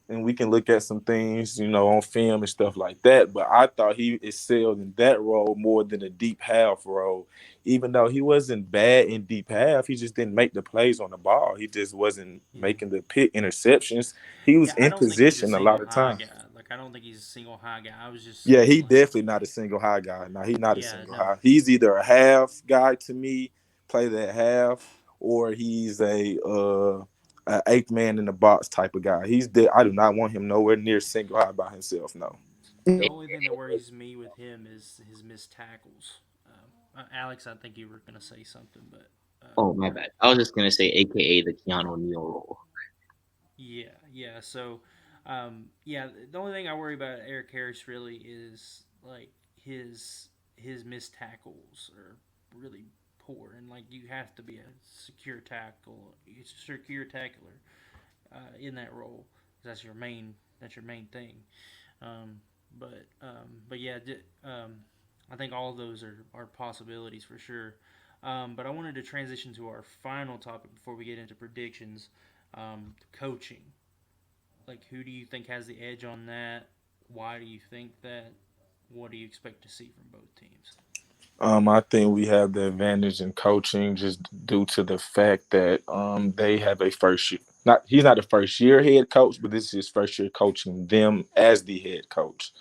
[SPEAKER 3] and we can look at some things, on film and stuff like that. But I thought he excelled in that role more than a deep half role. Even though he wasn't bad in deep half, he just didn't make the plays on the ball. He just wasn't
[SPEAKER 1] yeah.
[SPEAKER 3] making the pick interceptions. He was
[SPEAKER 1] Yeah, I
[SPEAKER 3] in
[SPEAKER 1] don't think he's a
[SPEAKER 3] position a lot
[SPEAKER 1] single
[SPEAKER 3] of
[SPEAKER 1] high
[SPEAKER 3] times.
[SPEAKER 1] guy. Like I don't think he's a single high guy. I was just
[SPEAKER 3] Yeah,
[SPEAKER 1] saying
[SPEAKER 3] he
[SPEAKER 1] like
[SPEAKER 3] definitely not a single high guy. No, he's not a
[SPEAKER 1] yeah,
[SPEAKER 3] single
[SPEAKER 1] no.
[SPEAKER 3] high. He's either a half guy to me, play that half, or he's a eighth man in the box type of guy. I do not want him nowhere near single high by himself. No.
[SPEAKER 1] The only thing that worries me with him is his missed tackles. Alex, I think you were gonna say something, but
[SPEAKER 2] Oh, my bad. I was just gonna say, AKA the Keanu Neal role.
[SPEAKER 1] yeah, yeah. So, yeah, the only thing I worry about Eric Harris really is like his missed tackles are really poor, and like you have to be a secure tackler in that role. That's your main thing. Um, but yeah, I think all of those are possibilities for sure. But I wanted to transition to our final topic before we get into predictions. Coaching. Like, who do you think has the edge on that? Why do you think that? What do you expect to see from both teams?
[SPEAKER 3] I think we have the advantage in coaching just due to the fact that they have a first year. not he's not the first year head coach, but this is his first year coaching them as the head coach.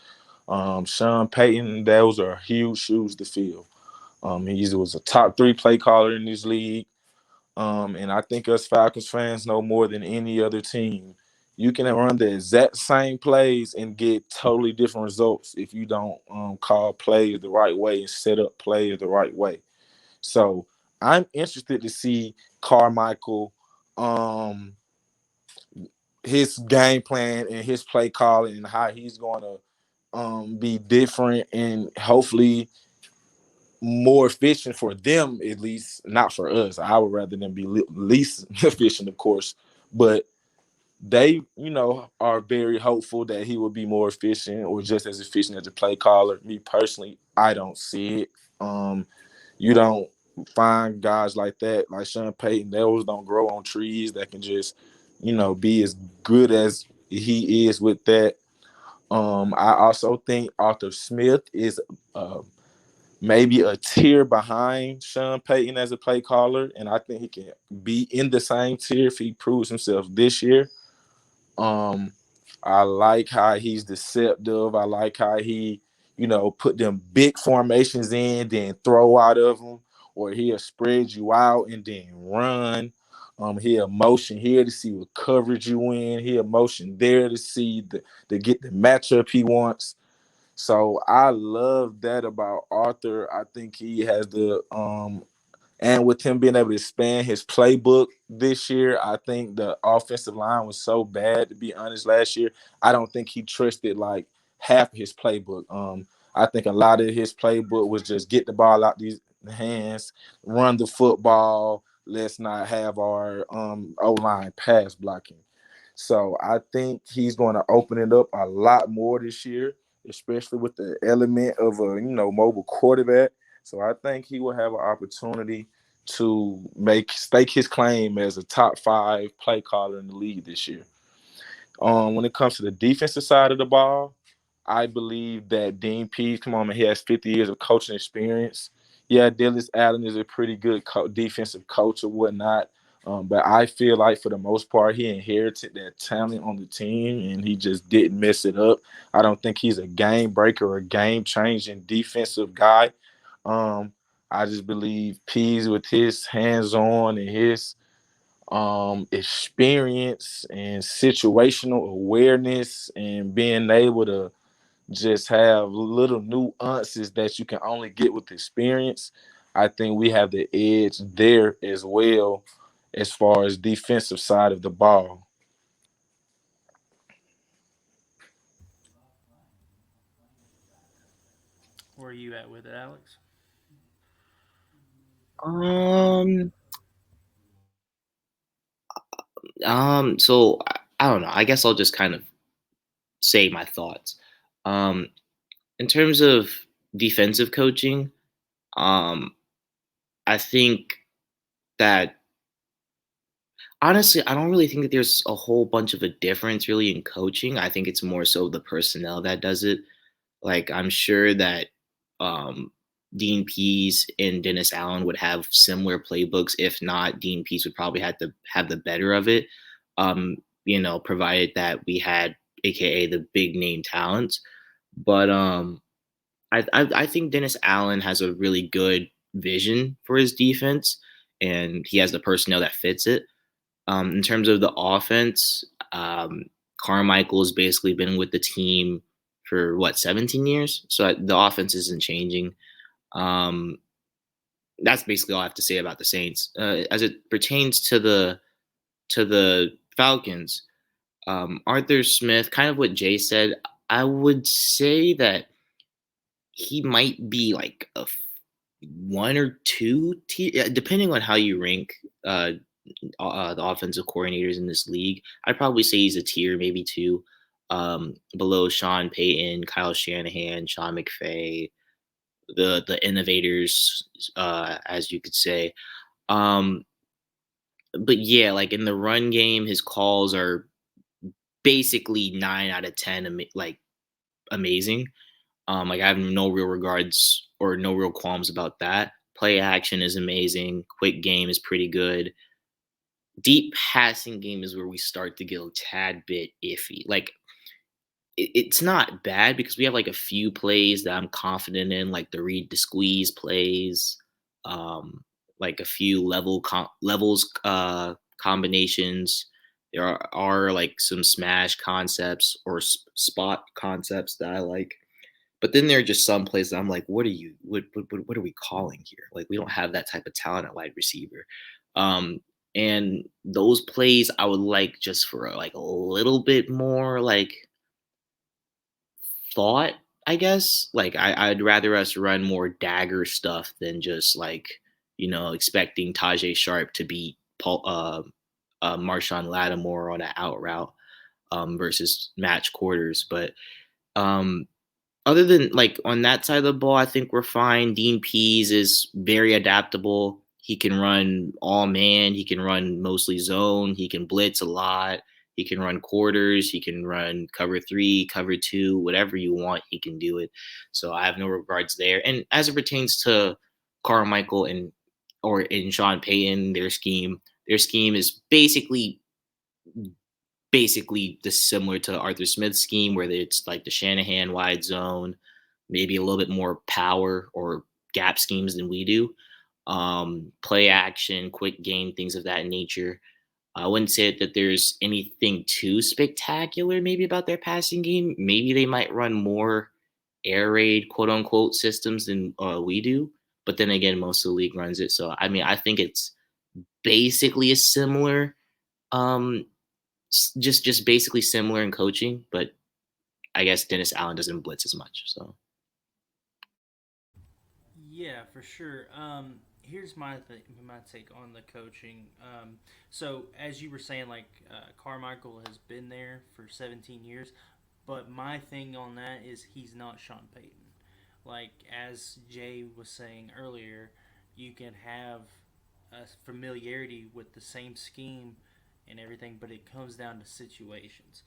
[SPEAKER 3] Sean Payton, those are huge shoes to fill. He was a top 3 play caller in this league. And I think us Falcons fans know more than any other team. You can run the exact same plays and get totally different results if you don't call plays the right way and set up plays the right way. So I'm interested to see Carmichael, um, his game plan and his play calling and how he's going to be different and hopefully more efficient for them, at least not for us. I would rather them be least efficient, of course, but they, are very hopeful that he will be more efficient or just as efficient as a play caller. Me personally, I don't see it. You don't find guys like that, like Sean Payton. Those don't grow on trees that can just, be as good as he is with that. I also think Arthur Smith is maybe a tier behind Sean Payton as a play caller, and I think he can be in the same tier if he proves himself this year. Um, I like how he's deceptive. I like how he, put them big formations in, then throw out of them, or he'll spread you out and then run. He'll motion here to see what coverage you in. He'll motion there to see to get the matchup he wants. So I love that about Arthur. I think he has and with him being able to expand his playbook this year, I think the offensive line was so bad, to be honest, last year. I don't think he trusted like half of his playbook. I think a lot of his playbook was just get the ball out these hands, run the football. Let's not have our O-line pass blocking. So I think he's going to open it up a lot more this year, especially with the element of a mobile quarterback. So I think he will have an opportunity to stake his claim as a top 5 play caller in the league this year. When it comes to the defensive side of the ball, I believe that Dean Pease, come on, man, he has 50 years of coaching experience. Yeah, Dennis Allen is a pretty good defensive coach or whatnot. But I feel like for the most part, he inherited that talent on the team and he just didn't mess it up. I don't think he's a game breaker or game changing defensive guy. Um, I just believe Pease with his hands on and his experience and situational awareness and being able to just have little nuances that you can only get with experience. I think we have the edge there as well as far as defensive side of the ball.
[SPEAKER 1] Where are you at with it, Alex?
[SPEAKER 2] Um, so I don't know. I guess I'll just kind of say my thoughts. Um, in terms of defensive coaching, um, I think that honestly, I don't really think that there's a whole bunch of a difference really in coaching. I think it's more so the personnel that does it. Like I'm sure that um, Dean Pease and Dennis Allen would have similar playbooks. If not, Dean Pease would probably have to have the better of it. Provided that we had, aka the big name talents. But I think Dennis Allen has a really good vision for his defense, and he has the personnel that fits it. In terms of the offense, Carmichael has basically been with the team for 17 years. So the offense isn't changing. Um, that's basically all I have to say about the Saints. As it pertains to the Falcons, Arthur Smith, kind of what Jay said, I would say that he might be like a 1 or 2 depending on how you rank the offensive coordinators in this league. I'd probably say he's a tier, maybe 2, below Sean Payton, Kyle Shanahan, Sean McVay, the innovators, as you could say. Um, but yeah, like in the run game, his calls are basically 9 out of 10, like amazing. Like I have no real regards or no real qualms about that. Play action is amazing. Quick game is pretty good. deep passing game is where we start to get a tad bit iffy. Like it's not bad because we have like a few plays that I'm confident in, like the read the squeeze plays, um, like a few levels combinations. There are like some smash concepts or spot concepts that I like. But then there are just some plays that I'm like, what are we calling here? Like we don't have that type of talent at wide receiver. Um, and those plays I would like just for like a little bit more like thought, I guess. Like I'd rather us run more dagger stuff than just like, expecting Tajay Sharp to beat Marshawn Lattimore on an out route versus match quarters. But um, other than like on that side of the ball, I think we're fine. Dean Pease is very adaptable. He can run all man. He can run mostly zone. He can blitz a lot. He can run quarters. He can run cover three, cover two, whatever you want. He can do it. So I have no regards there. And as it pertains to Carmichael and Sean Payton, their scheme is basically this similar to Arthur Smith's scheme, where it's like the Shanahan wide zone, maybe a little bit more power or gap schemes than we do. Play action, quick game, things of that nature. I wouldn't say that there's anything too spectacular maybe about their passing game. Maybe they might run more air raid quote unquote systems than we do. But then again, most of the league runs it. So I mean, I think it's basically a similar um just basically similar in coaching, but I guess Dennis Allen doesn't blitz as much. So
[SPEAKER 1] Yeah, for sure. Here's my take on the coaching. So as you were saying, like Carmichael has been there for 17 years, but my thing on that is he's not Sean Payton. Like as Jay was saying earlier, you can have a familiarity with the same scheme and everything, but it comes down to situations.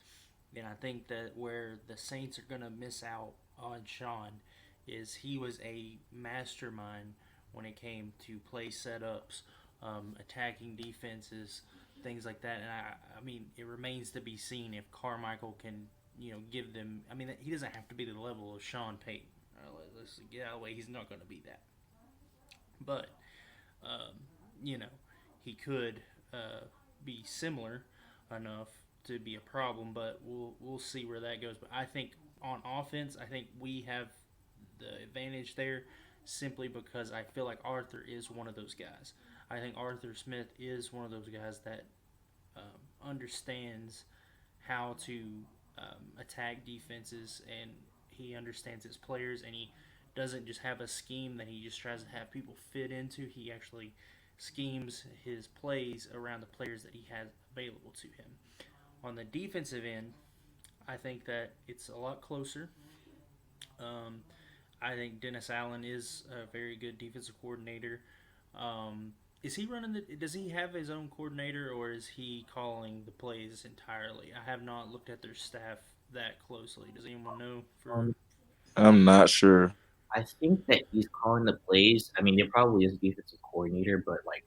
[SPEAKER 1] And I think that where the Saints are going to miss out on Sean is he was a mastermind when it came to play setups, attacking defenses, things like that. And I mean, it remains to be seen if Carmichael can, give them. I mean, he doesn't have to be to the level of Sean Payton. Let's get out of the way. He's not going to be that. But um, you know, he could be similar enough to be a problem, but we'll see where that goes. But I think on offense, I think we have the advantage there simply because I feel like Arthur is one of those guys. I think Arthur Smith is one of those guys that understands how to attack defenses, and he understands his players, and he doesn't just have a scheme that he just tries to have people fit into. He actually schemes his plays around the players that he has available to him. On the defensive end, I think that it's a lot closer. Um, I think Dennis Allen is a very good defensive coordinator. Is he running the? Does he have his own coordinator, or is he calling the plays entirely? I have not looked at their staff that closely. Does anyone know? For
[SPEAKER 2] um,
[SPEAKER 3] I'm not sure.
[SPEAKER 2] I think that he's calling the plays. I mean, there probably is a defensive coordinator, but like,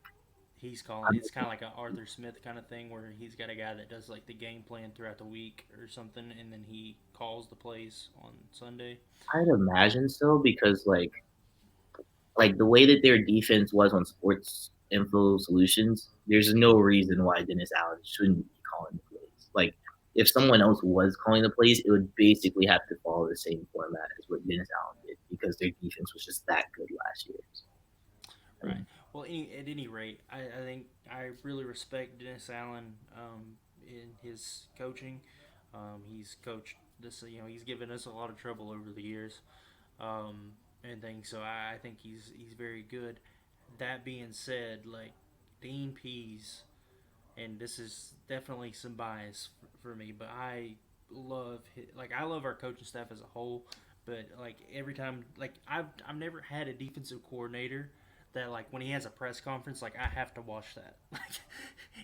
[SPEAKER 1] he's calling. It's kind of like an Arthur Smith kind of thing, where he's got a guy that does like the game plan throughout the week or something, and then he calls the plays on Sunday.
[SPEAKER 2] I'd imagine so because like the way that their defense was on Sports Info Solutions, there's no reason why Dennis Allen shouldn't be calling the plays. Like if someone else was calling the plays, it would basically have to follow the same format as what Dennis Allen did because their defense was just that good last year. I
[SPEAKER 1] Right.
[SPEAKER 2] mean,
[SPEAKER 1] Well, at any rate, I think I really respect Dennis Allen in his coaching. He's coached this, he's given us a lot of trouble over the years and things. So I think he's very good. That being said, like Dean Pease, and this is definitely some bias for me, but I love our coaching staff as a whole. But like every time, like I've never had a defensive coordinator that like when he has a press conference, like I have to watch that. Like,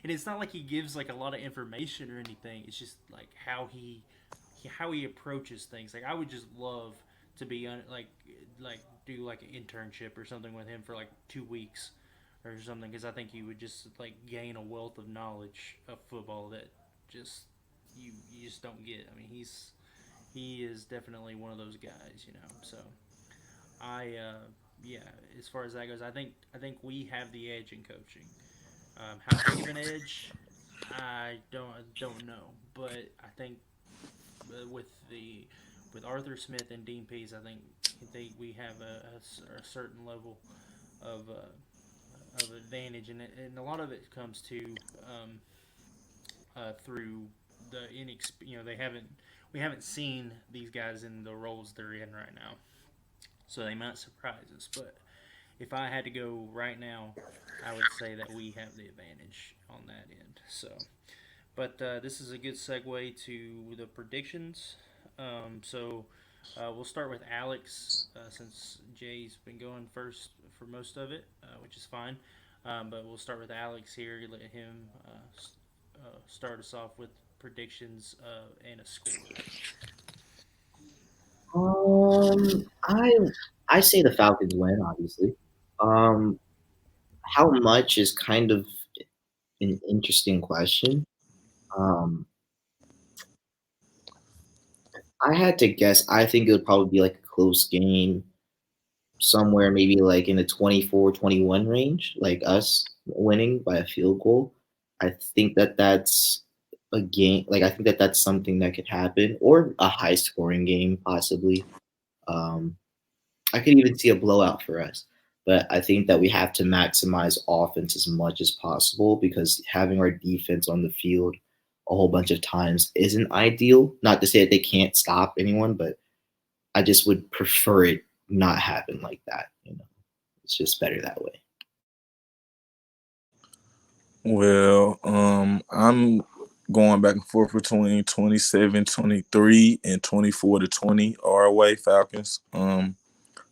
[SPEAKER 1] and it's not like he gives like a lot of information or anything. It's just like how he approaches things. Like I would just love to be like do like an internship or something with him for like 2 weeks or something, because I think you would just like gain a wealth of knowledge of football that just you just don't get. I mean, he is definitely one of those guys, you know. So I yeah, as far as that goes, I think we have the edge in coaching. How big of an edge? I don't know, but I think with the with Arthur Smith and Dean Pease, I think we have a certain level of advantage, and a lot of it comes to through the you know, we haven't seen these guys in the roles they're in right now, so they might surprise us. But if I had to go right now, I would say that we have the advantage on that end. So, but this is a good segue to the predictions. We'll start with Alex since Jay's been going first for most of it, which is fine. But we'll start with Alex here. Let him start us off with predictions and a score.
[SPEAKER 2] I say the Falcons win, obviously. Um, how much is kind of an interesting question. Um, I had to guess. I think it would probably be like a close game, somewhere maybe like in the 24-21 range, like us winning by a field goal. I think that that's a game. Like I think that that's something that could happen, or a high scoring game possibly. Um, I could even see a blowout for us. But I think that we have to maximize offense as much as possible because having our defense on the field a whole bunch of times isn't ideal. Not to say that they can't stop anyone, but I just would prefer it not happen like that. It's just better that way.
[SPEAKER 3] Well, I'm going back and forth between 27-23 and 24-20 our way Falcons.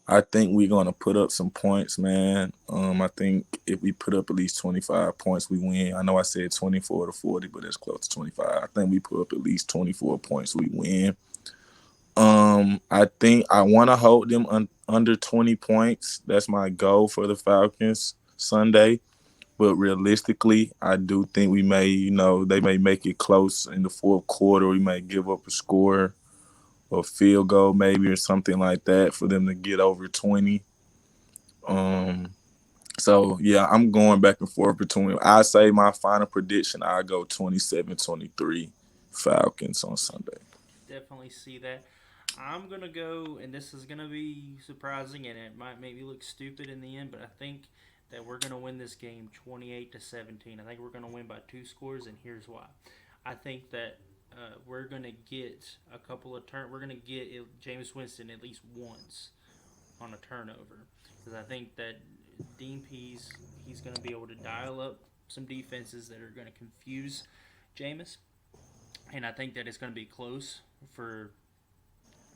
[SPEAKER 3] I think we're gonna put up some points, man. I think if we put up at least 25 points, we win. I know I said 24-40, but it's close to 25. I think we put up at least 24 points, we win. I think I want to hold them under 20 points. That's my goal for the Falcons Sunday. But realistically, I do think we may, they may make it close in the fourth quarter. We may give up a score, a field goal maybe, or something like that for them to get over 20. Um, so, yeah, I'm going back and forth between, I say my final prediction, I go 27-23 Falcons on Sunday.
[SPEAKER 1] Definitely see that. I'm gonna go, and this is gonna be surprising, and it might make me look stupid in the end, but I think that we're gonna win this game 28-17. I think we're gonna win by two scores, and here's why. I think that we're gonna get a couple of turn. We're gonna get Jameis Winston at least once on a turnover, because I think that Dean Pease, he's gonna be able to dial up some defenses that are gonna confuse Jameis, and I think that it's gonna be close for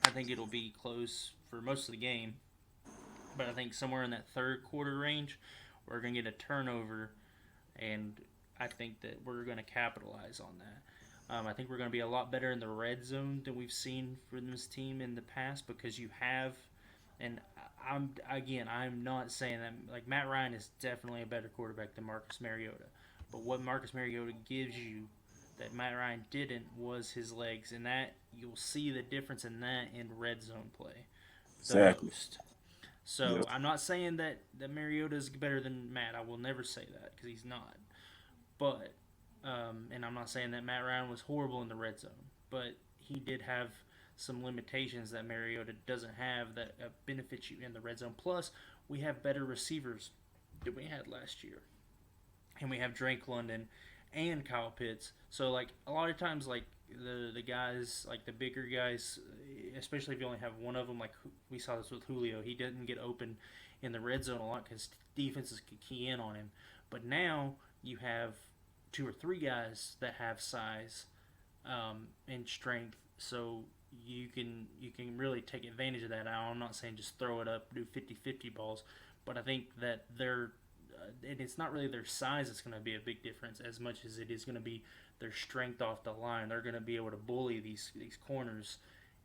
[SPEAKER 1] I think it'll be close for most of the game, but I think somewhere in that third quarter range, we're going to get a turnover, and I think that we're going to capitalize on that. I think we're going to be a lot better in the red zone than we've seen from this team in the past because you have, and I'm not saying that like Matt Ryan is definitely a better quarterback than Marcus Mariota, but what Marcus Mariota gives you that Matt Ryan didn't was his legs, and that you'll see the difference in that in red zone play the
[SPEAKER 3] Exactly.
[SPEAKER 1] most.
[SPEAKER 3] Yep.
[SPEAKER 1] So I'm not saying that Mariota is better than Matt. I will never say that because he's not. But and I'm not saying that Matt Ryan was horrible in the red zone, but he did have some limitations that Mariota doesn't have that benefit you in the red zone. Plus, we have better receivers than we had last year, and we have Drake London and Kyle Pitts. So like a lot of times, like the guys, like the bigger guys, especially if you only have one of them, like we saw this with Julio, he didn't get open in the red zone a lot because defenses could key in on him. But now you have two or three guys that have size and strength, so you can really take advantage of that. I'm not saying just throw it up, do 50-50 balls, but I think that they're and it's not really their size that's going to be a big difference as much as it is going to be their strength off the line. They're going to be able to bully these corners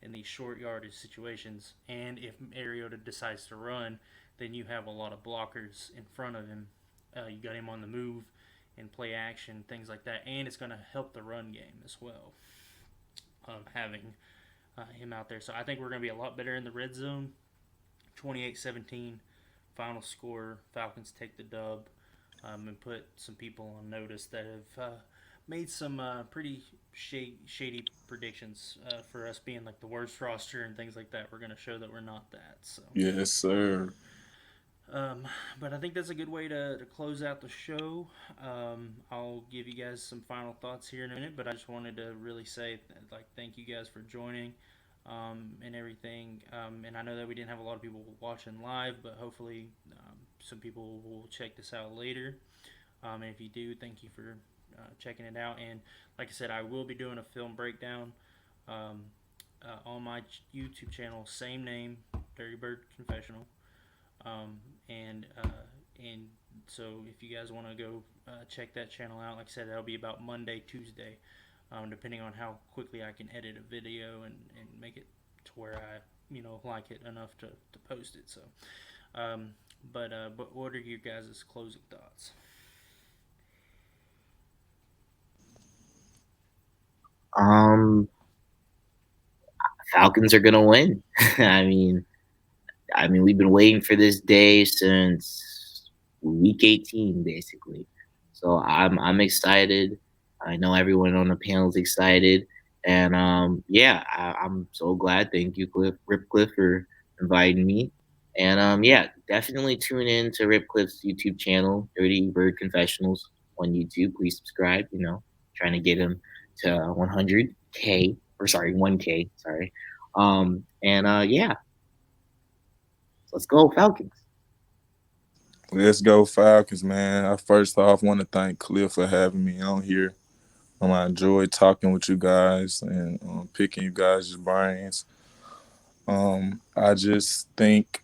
[SPEAKER 1] in these short yardage situations. And if Mariota decides to run, then you have a lot of blockers in front of him You got him on the move and play action, things like that, and it's going to help the run game as well. Having him out there, so I think we're going to be a lot better in the red zone. 28-17 final score. Falcons take the dub, and put some people on notice that have made some pretty shady predictions for us being like the worst roster and things like that. We're going to show that we're not that. So,
[SPEAKER 3] Yes, sir.
[SPEAKER 1] um, but I think that's a good way to close out the show. I'll give you guys some final thoughts here in a minute, but I just wanted to really say like thank you guys for joining. And everything. And I know that we didn't have a lot of people watching live, but hopefully some people will check this out later. And if you do, thank you for checking it out. And like I said, I will be doing a film breakdown um, on my YouTube channel, same name, Dirty Bird Confessional. And and so if you guys want to go check that channel out, like I said, that'll be about Monday, Tuesday, depending on how quickly I can edit a video and make it to where I like it enough to post it. So, um, but what are your guys' closing thoughts?
[SPEAKER 2] Um, Falcons are gonna win. I mean, we've been waiting for this day since week 18, basically. So I'm excited. I know everyone on the panel is excited, and yeah, I'm so glad. Thank you, Ripcliffe, for inviting me. And yeah, definitely tune in to Ripcliffe's YouTube channel, Dirty Bird Confessionals on YouTube. Please subscribe. Trying to get him to 100K, or sorry, 1K. Sorry. And yeah, let's go Falcons.
[SPEAKER 3] Let's go Falcons, man. I first off want to thank Cliff for having me on here. I enjoyed talking with you guys and picking you guys' brains. I just think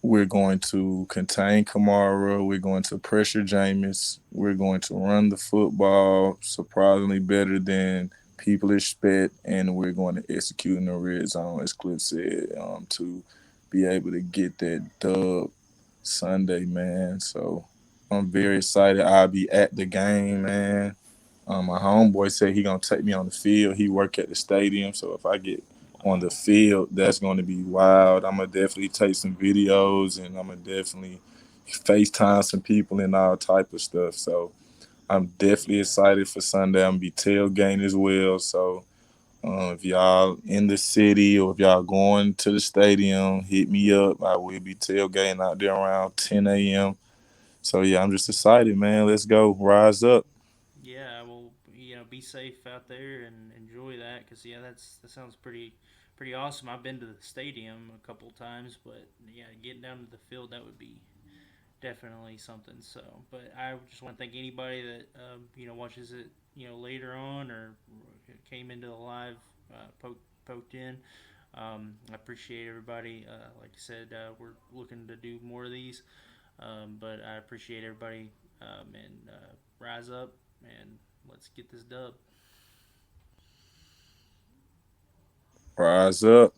[SPEAKER 3] we're going to contain Kamara. We're going to pressure Jameis. We're going to run the football surprisingly better than people expect, and we're going to execute in the red zone, as Cliff said, to be able to get that dub Sunday, man. So I'm very excited. I'll be at the game, man. My homeboy said he gonna take me on the field. He work at the stadium, so if I get on the
[SPEAKER 1] Wow.
[SPEAKER 3] field, that's gonna be wild. I'm gonna definitely take some videos, and I'm gonna definitely FaceTime some people and all type of stuff. So I'm definitely
[SPEAKER 1] Yeah.
[SPEAKER 3] excited for Sunday. I'm gonna be tailgating as well. So if y'all in the city or if y'all going to the stadium, hit me up. I will be tailgating out there around 10 a.m. So yeah, I'm just excited, man. Let's go, rise up.
[SPEAKER 1] Yeah, well, be safe out there and enjoy that because yeah, that sounds pretty awesome. I've been to the stadium a couple times, but yeah, getting down to the field that would be definitely something. So, but I just want to thank anybody that watches it later on or came into the live poked in. I appreciate everybody. Like I said, we're looking to do more of these, but I appreciate everybody and rise up and let's get this dub.
[SPEAKER 3] Rise up.